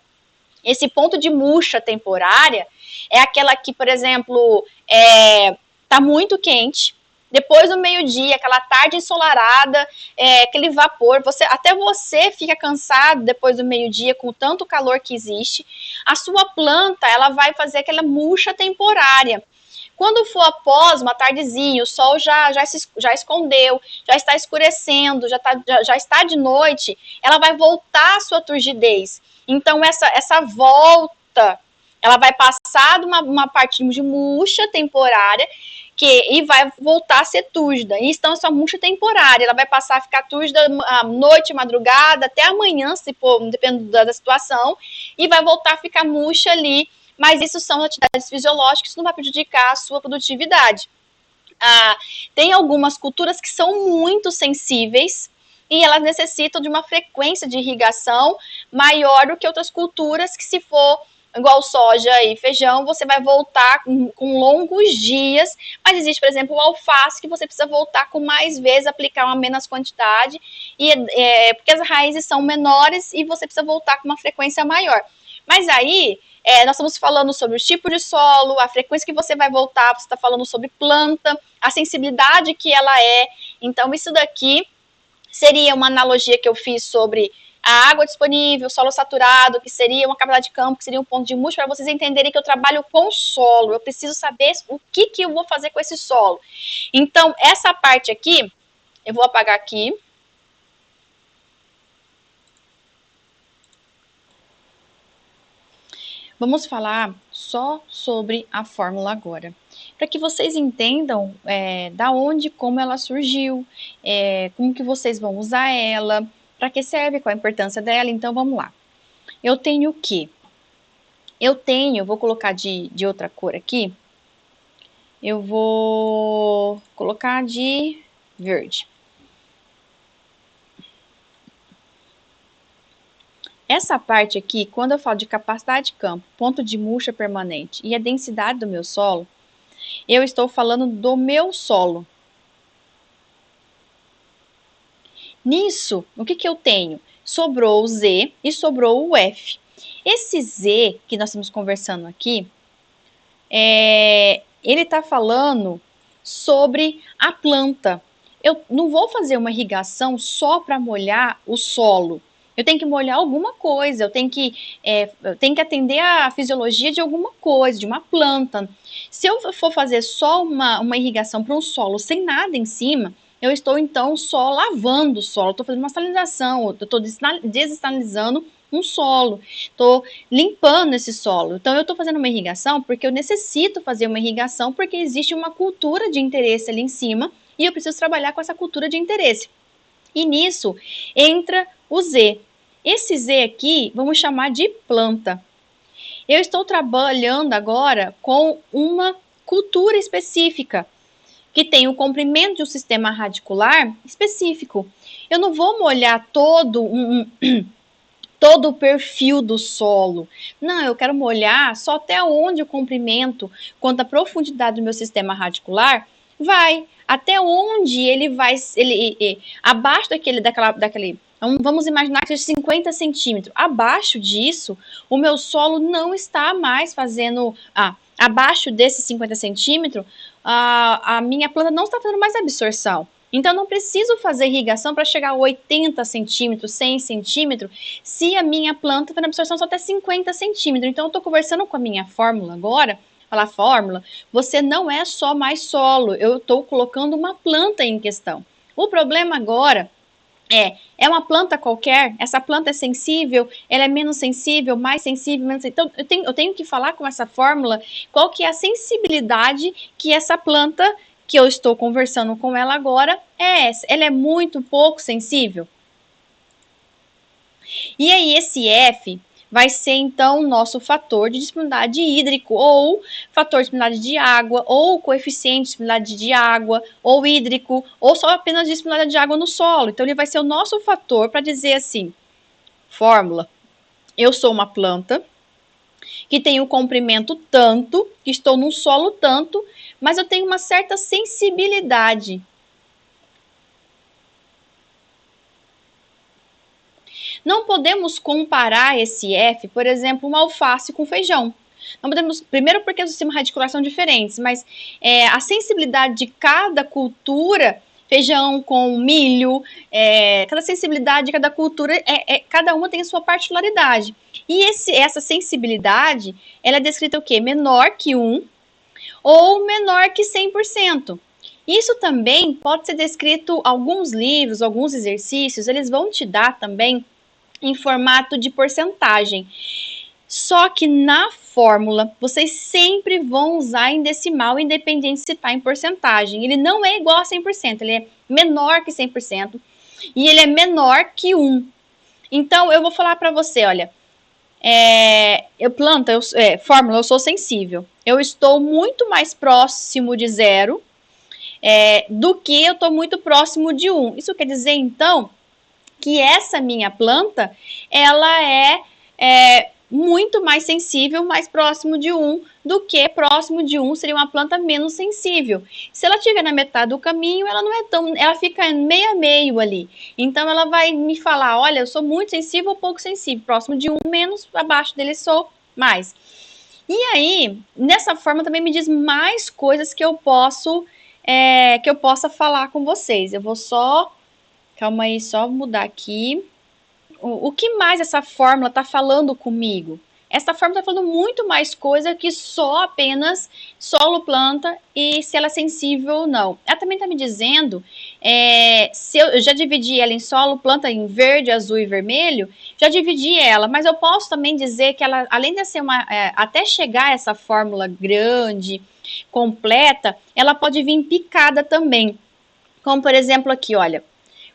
Esse ponto de murcha temporária é aquela que, por exemplo, está muito quente, Depois do meio-dia, aquela tarde ensolarada, aquele vapor, até você fica cansado depois do meio-dia com tanto calor que existe. A sua planta, ela vai fazer aquela murcha temporária. Quando for após uma tardezinha, o sol já escondeu, já está escurecendo, já está de noite, ela vai voltar à sua turgidez. Então, essa volta, ela vai passar de uma parte de murcha temporária e vai voltar a ser túrgida. E então, essa murcha temporária, ela vai passar a ficar túrgida à noite, madrugada, até amanhã, se for, dependendo da situação, e vai voltar a ficar murcha ali. Mas isso são atividades fisiológicas, isso não vai prejudicar a sua produtividade. Tem algumas culturas que são muito sensíveis e elas necessitam de uma frequência de irrigação maior do que outras culturas que, se for igual soja e feijão, você vai voltar com longos dias, mas existe, por exemplo, o alface, que você precisa voltar com mais vezes, aplicar uma menos quantidade, porque as raízes são menores e você precisa voltar com uma frequência maior. Mas aí, nós estamos falando sobre o tipo de solo, a frequência que você vai voltar, você está falando sobre planta, a sensibilidade que ela é. Então, isso daqui seria uma analogia que eu fiz sobre a água disponível, solo saturado, que seria uma cavidade de campo, que seria um ponto de murcho, para vocês entenderem que eu trabalho com solo. Eu preciso saber o que eu vou fazer com esse solo. Então, essa parte aqui, eu vou apagar aqui. Vamos falar só sobre a fórmula agora, para que vocês entendam da onde, como ela surgiu, como que vocês vão usar ela, para que serve, qual a importância dela. Então, vamos lá. Eu tenho o quê? Vou colocar de outra cor aqui, eu vou colocar de verde. Essa parte aqui, quando eu falo de capacidade de campo, ponto de murcha permanente e a densidade do meu solo, eu estou falando do meu solo. Nisso, o que eu tenho? Sobrou o Z e sobrou o F. Esse Z que nós estamos conversando aqui, ele está falando sobre a planta. Eu não vou fazer uma irrigação só para molhar o solo. Eu tenho que molhar alguma coisa, eu tenho que atender a fisiologia de alguma coisa, de uma planta. Se eu for fazer só uma irrigação para um solo sem nada em cima, eu estou então só lavando o solo, estou fazendo uma salinização, eu estou desestalinizando um solo, estou limpando esse solo. Então eu estou fazendo uma irrigação porque eu necessito fazer uma irrigação porque existe uma cultura de interesse ali em cima e eu preciso trabalhar com essa cultura de interesse. E nisso entra o Z. Esse Z aqui, vamos chamar de planta. Eu estou trabalhando agora com uma cultura específica, que tem o comprimento de um sistema radicular específico. Eu não vou molhar todo o perfil do solo. Não, eu quero molhar só até onde o comprimento, quanto a profundidade do meu sistema radicular vai, até onde ele vai, abaixo daquele, vamos imaginar que seja 50 centímetros. Abaixo disso, o meu solo não está mais fazendo, abaixo desses 50 centímetros, a minha planta não está fazendo mais absorção. Então, eu não preciso fazer irrigação para chegar a 80 centímetros, 100 centímetros, se a minha planta está na absorção só até 50 centímetros. Então, eu estou conversando com a minha fórmula agora, falar fórmula, você não é só mais solo, eu estou colocando uma planta em questão. O problema agora é uma planta qualquer, essa planta é sensível, ela é menos sensível, mais sensível, menos sensível. Então, eu tenho que falar com essa fórmula qual que é a sensibilidade que essa planta que eu estou conversando com ela agora ela é muito pouco sensível. E aí esse F vai ser então o nosso fator de disponibilidade hídrico, ou fator de disponibilidade de água, ou coeficiente de disponibilidade de água, ou hídrico, ou só apenas disponibilidade de água no solo. Então ele vai ser o nosso fator para dizer assim, fórmula, eu sou uma planta que tem um comprimento tanto, que estou num solo tanto, mas eu tenho uma certa sensibilidade. Não podemos comparar esse F, por exemplo, uma alface com feijão. Não podemos, primeiro porque os sistemas radiculares são diferentes, mas a sensibilidade de cada cultura, feijão com milho, cada sensibilidade de cada cultura, cada uma tem a sua particularidade. E essa sensibilidade, ela é descrita o quê? Menor que 1 ou menor que 100%. Isso também pode ser descrito, alguns livros, alguns exercícios, eles vão te dar também em formato de porcentagem. Só que na fórmula, vocês sempre vão usar em decimal, independente se está em porcentagem. Ele não é igual a 100%, ele é menor que 100% e ele é menor que 1. Então, eu vou falar para você, olha, fórmula, eu sou sensível. Eu estou muito mais próximo de 0 do que eu estou muito próximo de 1. Isso quer dizer, então, que essa minha planta, ela é muito mais sensível, mais próximo de 1, do que próximo de 1 seria uma planta menos sensível. Se ela estiver na metade do caminho, ela não é tão, ela fica meio a meio ali. Então ela vai me falar, olha, eu sou muito sensível ou pouco sensível, próximo de 1 menos, abaixo dele sou mais. E aí, nessa forma também me diz mais coisas que eu possa falar com vocês. Eu vou só, calma aí, só mudar aqui. O que mais essa fórmula está falando comigo? Essa fórmula está falando muito mais coisa que só apenas solo, planta e se ela é sensível ou não. Ela também está me dizendo, se eu já dividi ela em solo, planta em verde, azul e vermelho, já dividi ela, mas eu posso também dizer que ela, além de ser até chegar a essa fórmula grande, completa, ela pode vir picada também. Como por exemplo aqui, olha,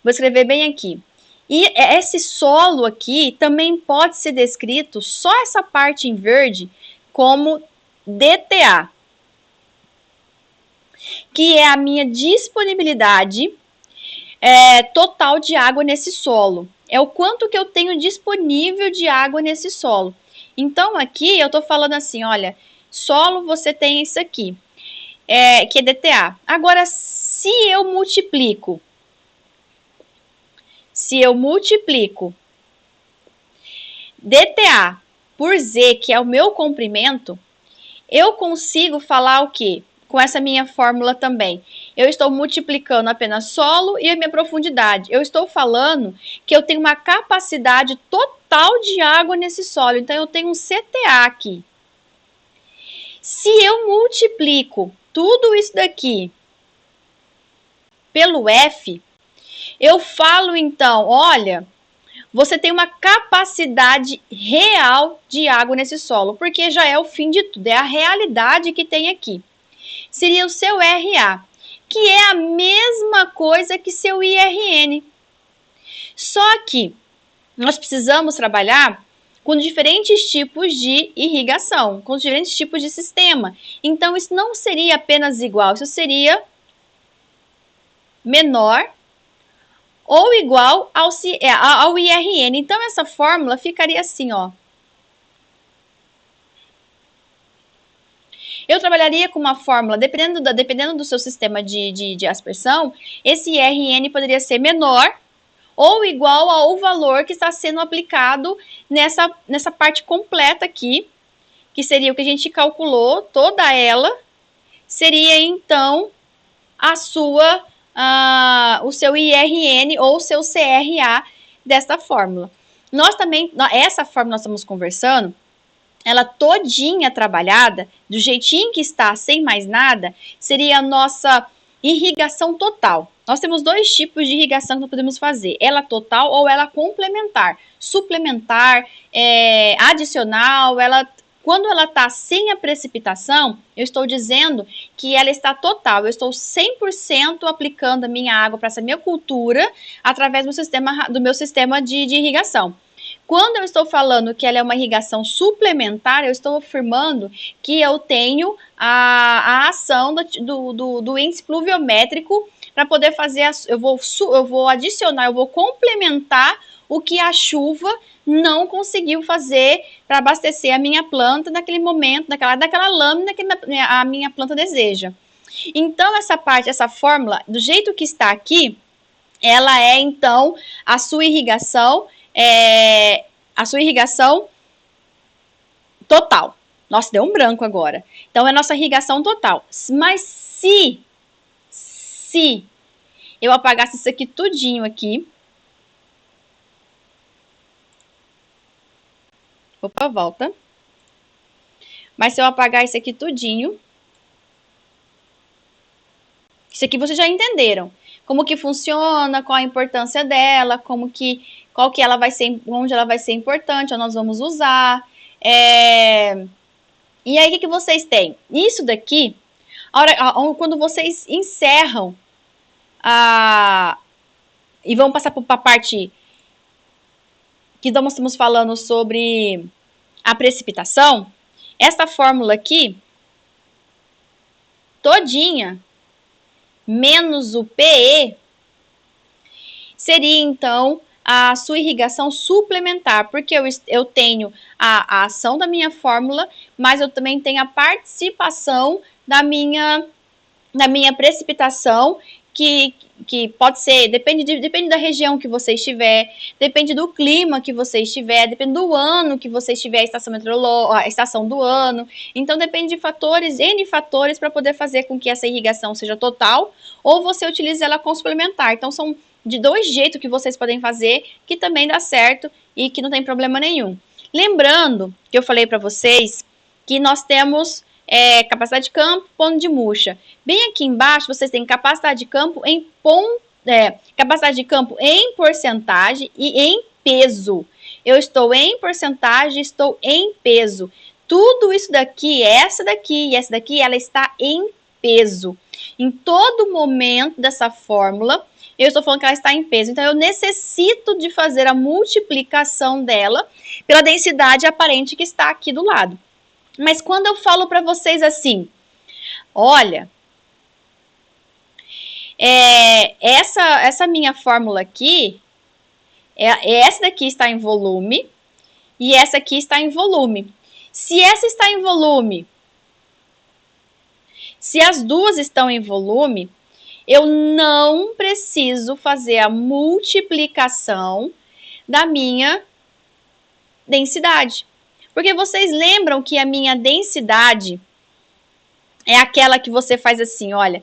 vou escrever bem aqui. E esse solo aqui também pode ser descrito, só essa parte em verde, como DTA, que é a minha disponibilidade total de água nesse solo. É o quanto que eu tenho disponível de água nesse solo. Então, aqui eu estou falando assim, olha, solo você tem isso aqui, que é DTA. Agora, se eu multiplico DTA por Z, que é o meu comprimento, eu consigo falar o quê? Com essa minha fórmula também. Eu estou multiplicando apenas solo e a minha profundidade. Eu estou falando que eu tenho uma capacidade total de água nesse solo. Então, eu tenho um CTA aqui. Se eu multiplico tudo isso daqui pelo F, eu falo, então, olha, você tem uma capacidade real de água nesse solo, porque já é o fim de tudo, é a realidade que tem aqui. Seria o seu RA, que é a mesma coisa que seu IRN. Só que nós precisamos trabalhar com diferentes tipos de irrigação, com diferentes tipos de sistema. Então, isso não seria apenas igual, isso seria menor ou igual ao IRN. Então, essa fórmula ficaria assim, ó. Eu trabalharia com uma fórmula, dependendo do seu sistema de aspersão, esse IRN poderia ser menor ou igual ao valor que está sendo aplicado nessa parte completa aqui, que seria o que a gente calculou, toda ela, seria então o seu IRN ou o seu CRA desta fórmula. Nós também, essa fórmula nós estamos conversando, ela todinha trabalhada, do jeitinho que está, sem mais nada, seria a nossa irrigação total. Nós temos dois tipos de irrigação que nós podemos fazer, ela total ou ela complementar. Suplementar, adicional, quando ela está sem a precipitação, eu estou dizendo que ela está total. Eu estou 100% aplicando a minha água para essa minha cultura através do meu sistema de irrigação. Quando eu estou falando que ela é uma irrigação suplementar, eu estou afirmando que eu tenho a ação do índice pluviométrico para poder fazer, eu vou adicionar, eu vou complementar o que a chuva não conseguiu fazer para abastecer a minha planta naquele momento, daquela lâmina que a minha planta deseja. Então, essa fórmula, do jeito que está aqui, ela é, então, a sua irrigação total. Nossa, deu um branco agora. Então, é a nossa irrigação total. Mas se eu apagasse isso aqui tudinho aqui. Opa, volta. Mas se eu apagar isso aqui tudinho. Isso aqui vocês já entenderam. Como que funciona, qual a importância dela, qual que ela vai ser, onde ela vai ser importante, onde nós vamos usar. E aí, o que vocês têm? Isso daqui, quando vocês encerram e vão passar para a parte que nós estamos falando sobre a precipitação, essa fórmula aqui, todinha, menos o PE, seria então a sua irrigação suplementar, porque eu tenho a ação da minha fórmula, mas eu também tenho a participação da minha precipitação, que pode ser, depende da região que você estiver, depende do clima que você estiver, depende do ano que você estiver, a estação meteorológica, a estação do ano. Então depende de fatores, N fatores, para poder fazer com que essa irrigação seja total, ou você utilize ela com suplementar. Então são de dois jeitos que vocês podem fazer, que também dá certo e que não tem problema nenhum. Lembrando que eu falei para vocês que nós temos capacidade de campo, ponto de murcha. Bem aqui embaixo, vocês têm capacidade de campo capacidade de campo em porcentagem e em peso. Eu estou em porcentagem, estou em peso. Tudo isso daqui, essa daqui e essa daqui, ela está em peso. Em todo momento dessa fórmula, eu estou falando que ela está em peso. Então, eu necessito de fazer a multiplicação dela pela densidade aparente que está aqui do lado. Mas quando eu falo para vocês assim, olha, essa minha fórmula aqui, essa daqui está em volume e essa aqui está em volume. Se essa está em volume, se as duas estão em volume, eu não preciso fazer a multiplicação da minha densidade. Porque vocês lembram que a minha densidade é aquela que você faz assim, olha,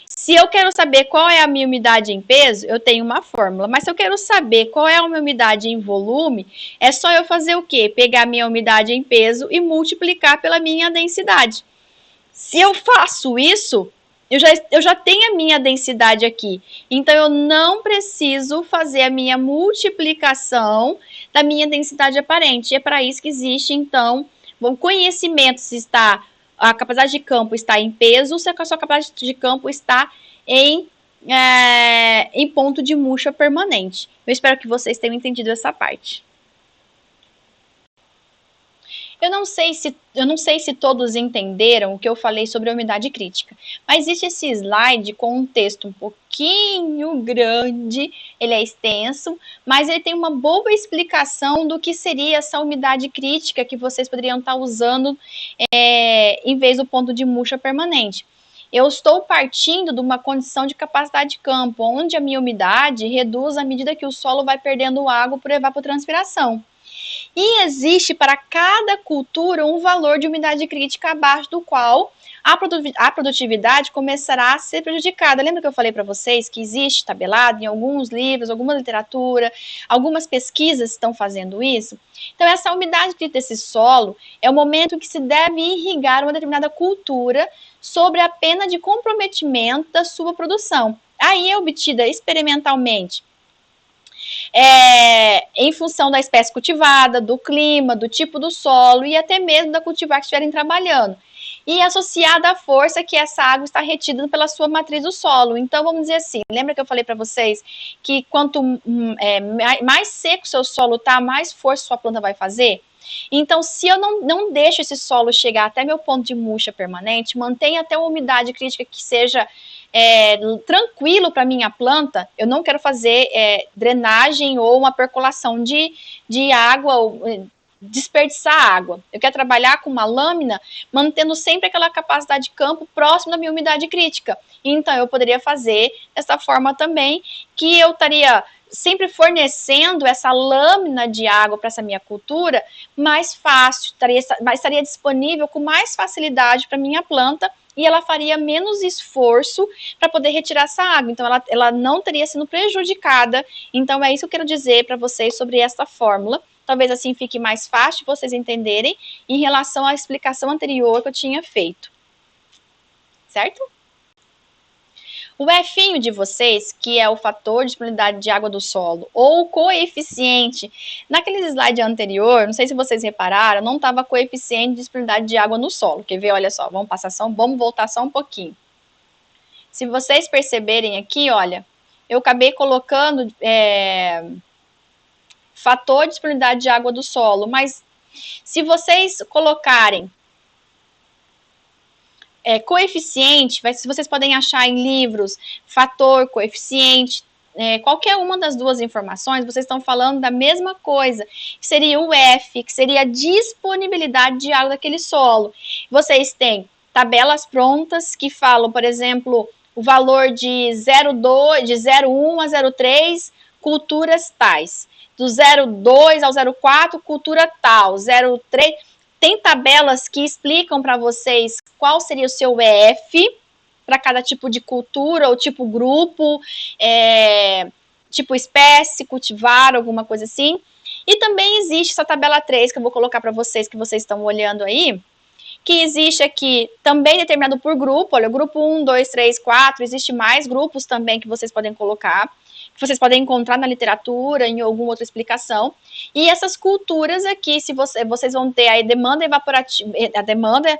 se eu quero saber qual é a minha umidade em peso, eu tenho uma fórmula. Mas se eu quero saber qual é a minha umidade em volume, é só eu fazer o quê? Pegar a minha umidade em peso e multiplicar pela minha densidade. Se eu faço isso, eu já tenho a minha densidade aqui. Então, eu não preciso fazer a minha multiplicação da minha densidade aparente. E é para isso que existe, então, o conhecimento se a capacidade de campo está em peso, se a sua capacidade de campo está em ponto de murcha permanente. Eu espero que vocês tenham entendido essa parte. Eu não sei se todos entenderam o que eu falei sobre a umidade crítica, mas existe esse slide com um texto um pouquinho grande, ele é extenso, mas ele tem uma boa explicação do que seria essa umidade crítica que vocês poderiam estar usando em vez do ponto de murcha permanente. Eu estou partindo de uma condição de capacidade de campo, onde a minha umidade reduz à medida que o solo vai perdendo água por evapotranspiração. E existe para cada cultura um valor de umidade crítica abaixo do qual a produtividade começará a ser prejudicada. Lembra que eu falei para vocês que existe tabelado em alguns livros, alguma literatura, algumas pesquisas estão fazendo isso? Então, essa umidade crítica desse solo é o momento que se deve irrigar uma determinada cultura sobre a pena de comprometimento da sua produção. Aí é obtida experimentalmente em função da espécie cultivada, do clima, do tipo do solo e até mesmo da cultivar que estiverem trabalhando. E associada à força que essa água está retida pela sua matriz do solo. Então, vamos dizer assim, lembra que eu falei para vocês que quanto mais seco o seu solo está, mais força sua planta vai fazer? Então, se eu não deixo esse solo chegar até meu ponto de murcha permanente, mantenha até uma umidade crítica que seja tranquilo para minha planta, eu não quero fazer drenagem ou uma percolação de água desperdiçar água. Eu quero trabalhar com uma lâmina, mantendo sempre aquela capacidade de campo próximo da minha umidade crítica. Então, eu poderia fazer dessa forma também, que eu estaria sempre fornecendo essa lâmina de água para essa minha cultura mais fácil, estaria disponível com mais facilidade para minha planta, e ela faria menos esforço para poder retirar essa água. Então, ela não teria sido prejudicada. Então, é isso que eu quero dizer para vocês sobre essa fórmula. Talvez assim fique mais fácil vocês entenderem em relação à explicação anterior que eu tinha feito. Certo? O F de vocês, que é o fator de disponibilidade de água do solo, ou o coeficiente, naquele slide anterior, não sei se vocês repararam, não estava coeficiente de disponibilidade de água no solo. Quer ver? Olha só, vamos voltar só um pouquinho. Se vocês perceberem aqui, olha, eu acabei colocando fator de disponibilidade de água do solo, mas se vocês colocarem coeficiente, se vocês podem achar em livros, fator, coeficiente, qualquer uma das duas informações, vocês estão falando da mesma coisa, que seria o F, que seria a disponibilidade de água daquele solo. Vocês têm tabelas prontas que falam, por exemplo, o valor de 0,1 a 0,3, culturas tais. Do 0,2 ao 0,4, cultura tal. 0,3... Tem tabelas que explicam para vocês qual seria o seu EF para cada tipo de cultura ou tipo grupo, tipo espécie, cultivar, alguma coisa assim. E também existe essa tabela 3 que eu vou colocar para vocês, que vocês estão olhando aí, que existe aqui também determinado por grupo. Olha, grupo 1, 2, 3, 4, existe mais grupos também que vocês podem colocar, que vocês podem encontrar na literatura, em alguma outra explicação. E essas culturas aqui, se vocês vão ter a demanda evaporativa, a demanda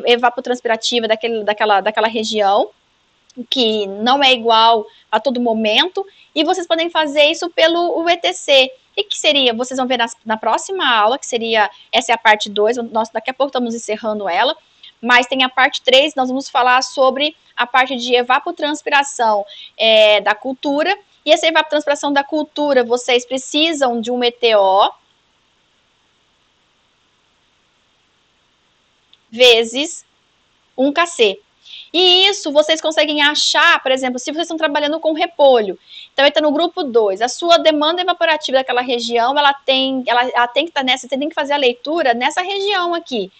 evapotranspirativa daquela região, que não é igual a todo momento, e vocês podem fazer isso pelo ETC. E que seria, vocês vão ver na próxima aula, que seria, essa é a parte 2, daqui a pouco estamos encerrando ela, mas tem a parte 3, nós vamos falar sobre a parte de evapotranspiração da cultura. E essa evapotranspiração da cultura, vocês precisam de um ETO vezes 1kC. E isso vocês conseguem achar, por exemplo, se vocês estão trabalhando com repolho. Então, entra no grupo 2. A sua demanda evaporativa daquela região, ela tem que estar nessa, você tem que fazer a leitura nessa região aqui.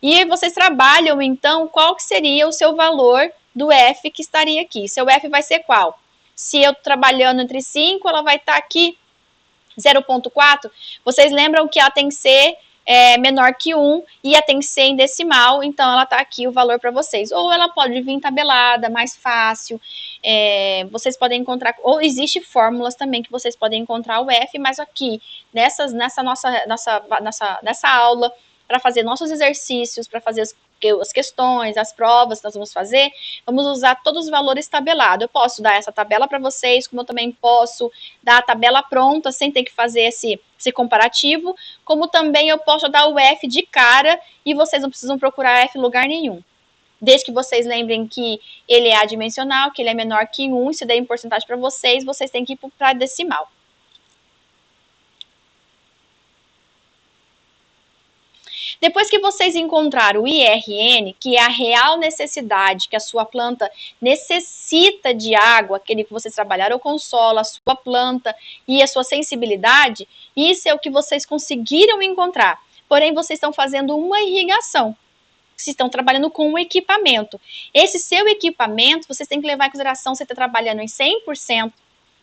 E vocês trabalham, então, qual que seria o seu valor do F que estaria aqui. Seu F vai ser qual? Se eu trabalhando entre 5, ela vai estar aqui 0,4. Vocês lembram que ela tem que ser menor que 1 e ela tem que ser em decimal, então ela está aqui o valor para vocês. Ou ela pode vir tabelada, mais fácil. Vocês podem encontrar, ou existe fórmulas também que vocês podem encontrar o F, mas aqui, nessa aula, para fazer nossos exercícios, para fazer as questões, as provas que nós vamos fazer, vamos usar todos os valores tabelados. Eu posso dar essa tabela para vocês, como eu também posso dar a tabela pronta, sem ter que fazer esse comparativo, como também eu posso dar o F de cara, e vocês não precisam procurar F em lugar nenhum. Desde que vocês lembrem que ele é adimensional, que ele é menor que 1, se der em porcentagem para vocês têm que ir para decimal. Depois que vocês encontraram o IRN, que é a real necessidade que a sua planta necessita de água, aquele que vocês trabalharam com solo, a sua planta e a sua sensibilidade, isso é o que vocês conseguiram encontrar. Porém, vocês estão fazendo uma irrigação. Vocês estão trabalhando com um equipamento. Esse seu equipamento, vocês têm que levar em consideração se você está trabalhando em 100%,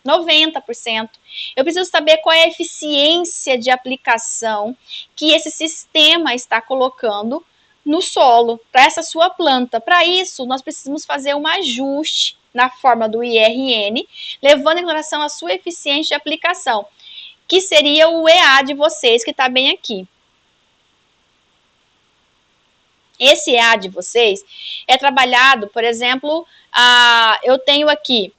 90%. Eu preciso saber qual é a eficiência de aplicação que esse sistema está colocando no solo, para essa sua planta. Para isso, nós precisamos fazer um ajuste na forma do IRN, levando em consideração a sua eficiência de aplicação, que seria o EA de vocês, que está bem aqui. Esse EA de vocês é trabalhado, por exemplo, eu tenho aqui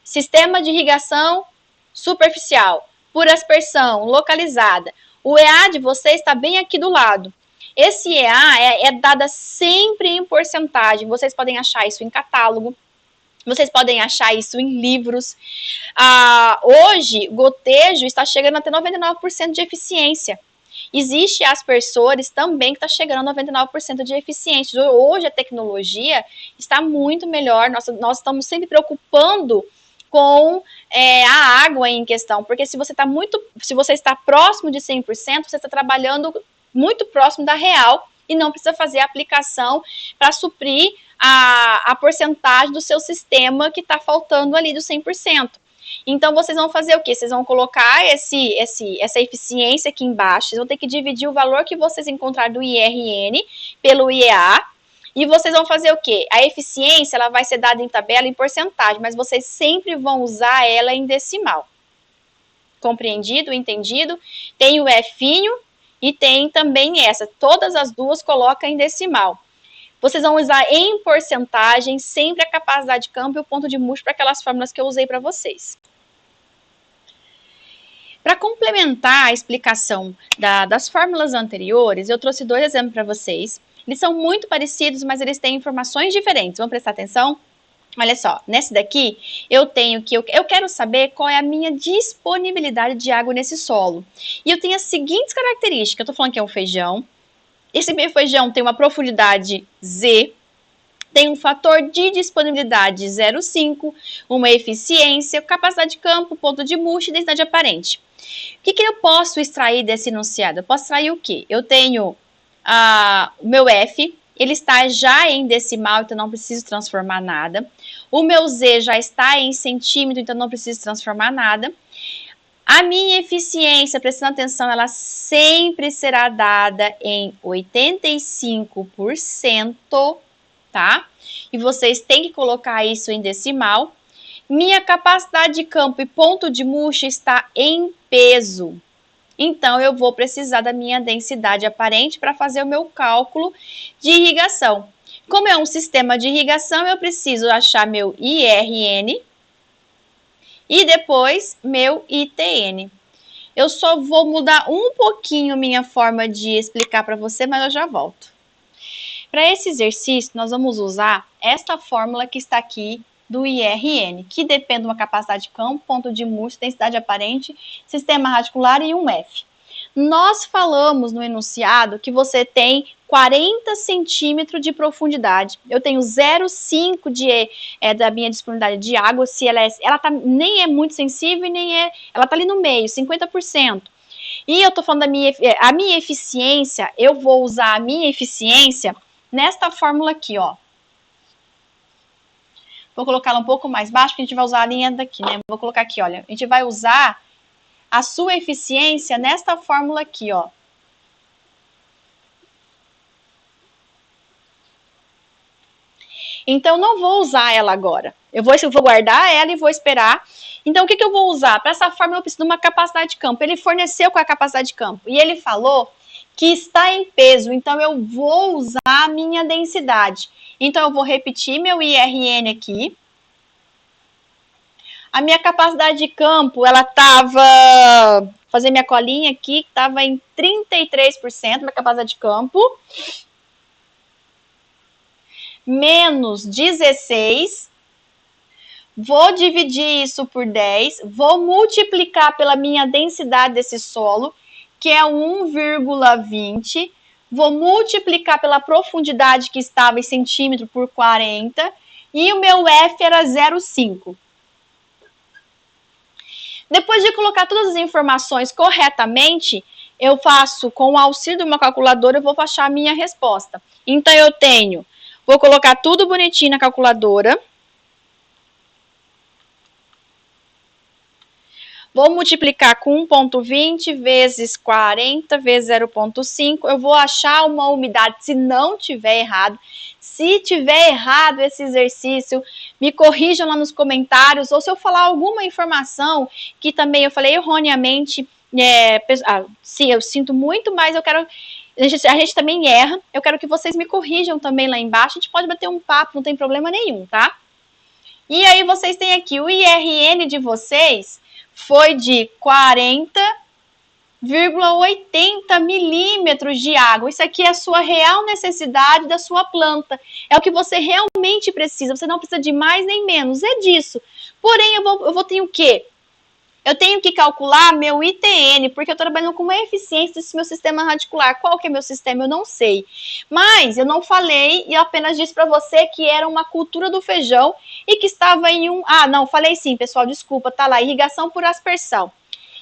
sistema de irrigação superficial, por aspersão, localizada. O EA de vocês está bem aqui do lado. Esse EA é dada sempre em porcentagem. Vocês podem achar isso em catálogo. Vocês podem achar isso em livros. Hoje, gotejo está chegando até 99% de eficiência. Existe aspersores também que está chegando a 99% de eficiência. Hoje a tecnologia está muito melhor. Nós estamos sempre preocupando com a água em questão, porque se você está próximo de 100%, você está trabalhando muito próximo da real e não precisa fazer a aplicação para suprir a porcentagem do seu sistema que está faltando ali do 100%. Então, vocês vão fazer o quê? Vocês vão colocar essa eficiência aqui embaixo, vocês vão ter que dividir o valor que vocês encontrarem do IRN pelo IEA, e vocês vão fazer o quê? A eficiência, ela vai ser dada em tabela, em porcentagem, mas vocês sempre vão usar ela em decimal. Compreendido? Entendido? Tem o Finho e tem também essa. Todas as duas colocam em decimal. Vocês vão usar em porcentagem sempre a capacidade de campo e o ponto de múltiplo para aquelas fórmulas que eu usei para vocês. Para complementar a explicação das fórmulas anteriores, eu trouxe 2 exemplos para vocês. Eles são muito parecidos, mas eles têm informações diferentes. Vamos prestar atenção? Olha só, nesse daqui, eu quero saber qual é a minha disponibilidade de água nesse solo. E eu tenho as seguintes características. Eu estou falando que é um feijão. Esse meu feijão tem uma profundidade Z, tem um fator de disponibilidade 0,5, uma eficiência, capacidade de campo, ponto de múltiplo e densidade aparente. O que eu posso extrair desse enunciado? Eu posso extrair o quê? Eu tenho o meu F, ele está já em decimal, então não preciso transformar nada. O meu Z já está em centímetro, então não preciso transformar nada. A minha eficiência, prestando atenção, ela sempre será dada em 85%, tá? E vocês têm que colocar isso em decimal. Minha capacidade de campo e ponto de múltiplo está em peso. Então, eu vou precisar da minha densidade aparente para fazer o meu cálculo de irrigação. Como é um sistema de irrigação, eu preciso achar meu IRN e depois meu ITN. Eu só vou mudar um pouquinho minha forma de explicar para você, mas eu já volto. Para esse exercício, nós vamos usar esta fórmula que está aqui do IRN, que depende de uma capacidade de campo, ponto de múltiplo, densidade aparente, sistema radicular e um F. Nós falamos no enunciado que você tem 40 centímetros de profundidade. Eu tenho 0,5 da minha disponibilidade de água, se ela nem é muito sensível e nem ela está ali no meio, 50%. E eu estou falando a minha eficiência, eu vou usar a minha eficiência nesta fórmula aqui, ó. Vou colocar ela um pouco mais baixo, porque a gente vai usar a linha daqui, né? Vou colocar aqui, olha. A gente vai usar a sua eficiência nesta fórmula aqui, ó. Então, não vou usar ela agora. Eu vou guardar ela e vou esperar. Então, o que eu vou usar? Para essa fórmula, eu preciso de uma capacidade de campo. Ele forneceu com a capacidade de campo. E ele falou que está em peso. Então, eu vou usar a minha densidade. Então, eu vou repetir meu IRN aqui. A minha capacidade de campo, ela estava... Fazer minha colinha aqui, estava em 33%, minha capacidade de campo. Menos 16. Vou dividir isso por 10. Vou multiplicar pela minha densidade desse solo, que é 1,20. Vou multiplicar pela profundidade que estava em centímetro por 40. E o meu F era 0,5. Depois de colocar todas as informações corretamente, eu faço, com o auxílio de uma calculadora, eu vou achar a minha resposta. Então, vou colocar tudo bonitinho na calculadora. Vou multiplicar com 1,20 vezes 40 vezes 0,5. Eu vou achar uma umidade, se não tiver errado. Se tiver errado esse exercício, me corrijam lá nos comentários. Ou se eu falar alguma informação que também eu falei erroneamente, sim, eu sinto muito, mas eu quero... A gente também erra. Eu quero que vocês me corrijam também lá embaixo. A gente pode bater um papo, não tem problema nenhum, tá? E aí vocês têm aqui o IRN de vocês foi de 40 0,80 milímetros de água. Isso aqui é a sua real necessidade da sua planta. É o que você realmente precisa. Você não precisa de mais nem menos. É disso. Porém, eu vou ter o quê? Eu tenho que calcular meu ITN, porque eu estou trabalhando com uma eficiência desse meu sistema radicular. Qual que é meu sistema? Eu não sei. Mas eu não falei e apenas disse para você que era uma cultura do feijão e que estava em um... Ah, não, falei sim, pessoal, desculpa. Tá lá, irrigação por aspersão.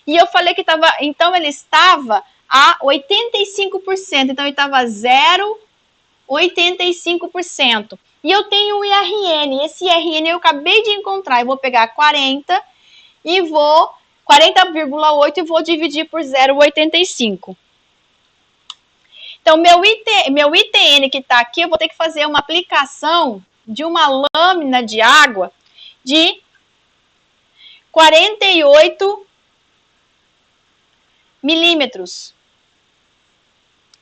E eu falei que estava... Então, ele estava a 85%. Então, ele estava 0,85%. E eu tenho o IRN. Esse IRN eu acabei de encontrar. Eu vou pegar 40 e vou 40,8 e vou dividir por 0,85. Então, meu ITN que está aqui, eu vou ter que fazer uma aplicação de uma lâmina de água de 48 milímetros.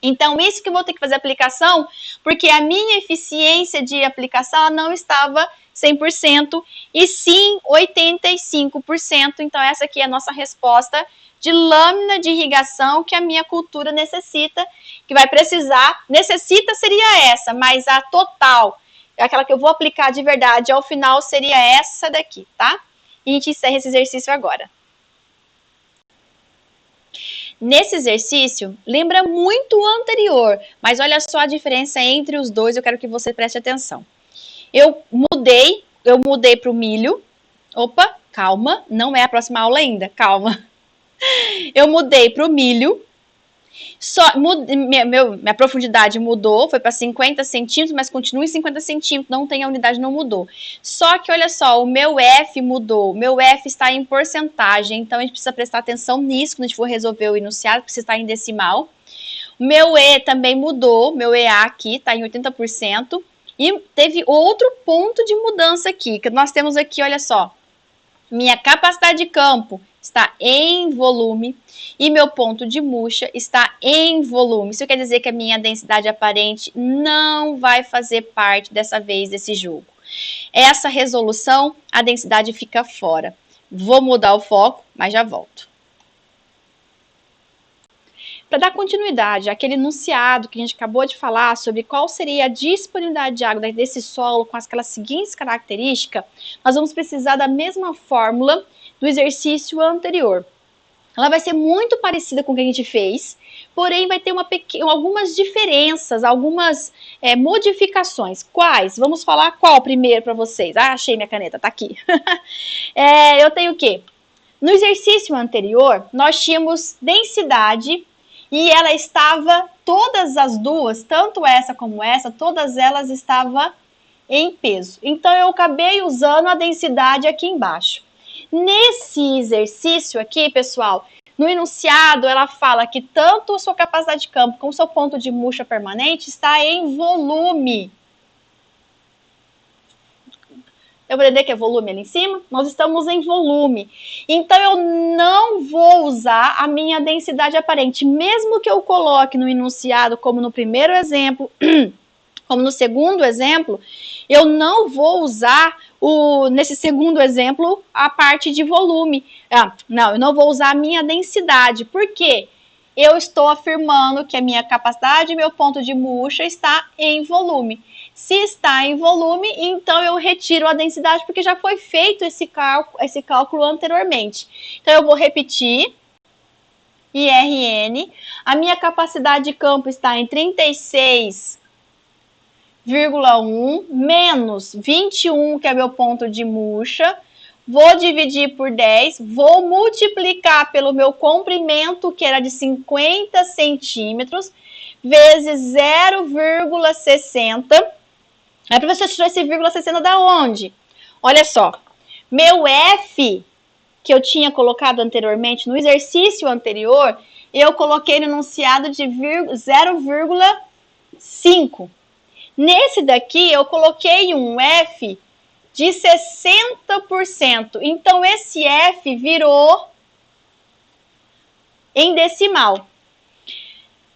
Então, isso que eu vou ter que fazer a aplicação, porque a minha eficiência de aplicação não estava 100%, e sim 85%. Então, essa aqui é a nossa resposta de lâmina de irrigação que a minha cultura necessita, que vai precisar. Necessita seria essa, mas a total, aquela que eu vou aplicar de verdade ao final, seria essa daqui, tá? E a gente encerra esse exercício agora. Nesse exercício, lembra muito o anterior, mas olha só a diferença entre os dois, eu quero que você preste atenção. Eu mudei para o milho. Opa, calma, não é a próxima aula ainda, calma. Eu mudei para o milho. Minha profundidade mudou, foi para 50 centímetros, mas continua em 50 centímetros, não tem a unidade, não mudou. Só que, olha só, o meu F mudou, o meu F está em porcentagem, então a gente precisa prestar atenção nisso quando a gente for resolver o enunciado, precisa estar em decimal. O meu E também mudou, meu EA aqui está em 80%, e teve outro ponto de mudança aqui, que nós temos aqui, olha só, minha capacidade de campo está em volume e meu ponto de murcha está em volume. Isso quer dizer que a minha densidade aparente não vai fazer parte dessa vez desse jogo. Essa resolução, a densidade fica fora. Vou mudar o foco, mas já volto. Para dar continuidade àquele enunciado que a gente acabou de falar sobre qual seria a disponibilidade de água desse solo com aquelas seguintes características, nós vamos precisar da mesma fórmula do exercício anterior. Ela vai ser muito parecida com o que a gente fez, porém vai ter algumas diferenças, algumas modificações. Quais? Vamos falar qual primeiro para vocês. Ah, achei minha caneta, tá aqui. Eu tenho o quê? No exercício anterior, nós tínhamos densidade e ela estava, todas as duas, tanto essa como essa, todas elas estavam em peso. Então, eu acabei usando a densidade aqui embaixo. Nesse exercício aqui, pessoal, no enunciado, ela fala que tanto a sua capacidade de campo como o seu ponto de murcha permanente está em volume. Eu vou entender que é volume ali em cima? Nós estamos em volume. Então, eu não vou usar a minha densidade aparente. Mesmo que eu coloque no enunciado, como no primeiro exemplo, como no segundo exemplo, eu não vou usar, nesse segundo exemplo, a parte de volume. Não, eu não vou usar a minha densidade. Por quê? Eu estou afirmando que a minha capacidade e meu ponto de murcha está em volume. Se está em volume, então eu retiro a densidade, porque já foi feito esse cálculo anteriormente. Então, eu vou repetir, IRN, a minha capacidade de campo está em 36,1 menos 21, que é meu ponto de murcha, vou dividir por 10, vou multiplicar pelo meu comprimento, que era de 50 centímetros, vezes 0,60. Aí, professor, tirou esse 0,60 da onde? Olha só, meu F, que eu tinha colocado anteriormente no exercício anterior, eu coloquei no enunciado de 0,5. Nesse daqui, eu coloquei um F de 60%. Então, esse F virou em decimal.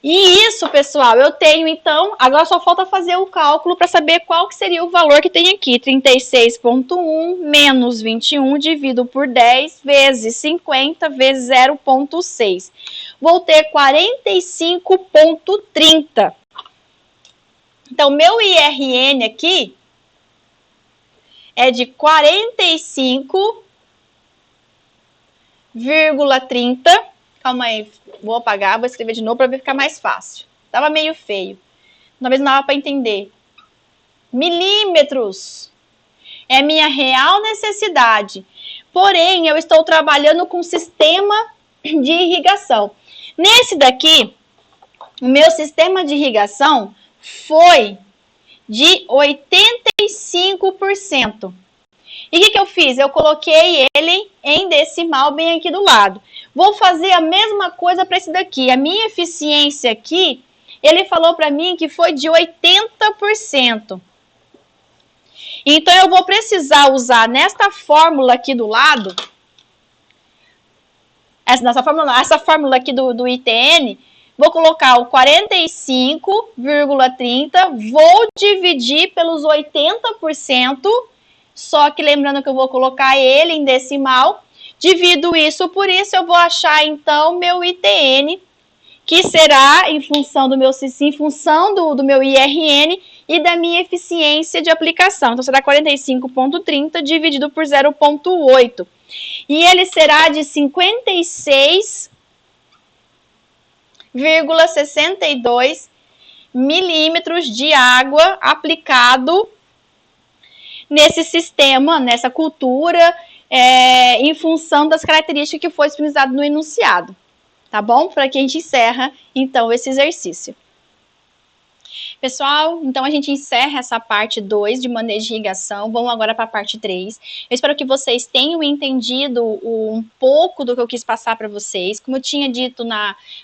E isso, pessoal, eu tenho, então, agora só falta fazer o cálculo para saber qual que seria o valor que tem aqui. 36,1 menos 21 dividido por 10 vezes 50 vezes 0,6. vou ter 45,30. Então, meu IRN aqui é de 45,30. Calma aí, vou apagar, vou escrever de novo para ficar mais fácil. Tava meio feio. Talvez não dava para entender. Milímetros é minha real necessidade. Porém, eu estou trabalhando com sistema de irrigação. Nesse daqui, o meu sistema de irrigação foi de 85%. E o que eu fiz? Eu coloquei ele em decimal bem aqui do lado. Vou fazer a mesma coisa para esse daqui. A minha eficiência aqui, ele falou para mim que foi de 80%. Então, eu vou precisar usar nesta fórmula aqui do lado, essa fórmula aqui do ITN, vou colocar o 45,30, vou dividir pelos 80%, só que lembrando que eu vou colocar ele em decimal, divido isso por isso, eu vou achar então meu ITN, que será em função do meu IRN e da minha eficiência de aplicação. Então, será 45,30 dividido por 0,8. E ele será de 56,62 milímetros de água aplicado nesse sistema, nessa cultura, em função das características que foi disponibilizado no enunciado. Tá bom? Para que a gente encerra, então, esse exercício. Pessoal, então a gente encerra essa parte 2 de manejo de irrigação. Vamos agora para a parte 3. Eu espero que vocês tenham entendido um pouco do que eu quis passar para vocês. Como eu tinha dito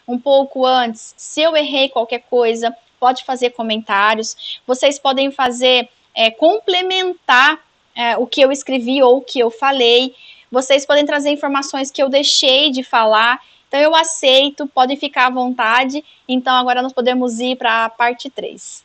um pouco antes, se eu errei qualquer coisa, pode fazer comentários. Vocês podem fazer, complementar o que eu escrevi ou o que eu falei. Vocês podem trazer informações que eu deixei de falar. Então, eu aceito, podem ficar à vontade. Então, agora nós podemos ir para a parte 3.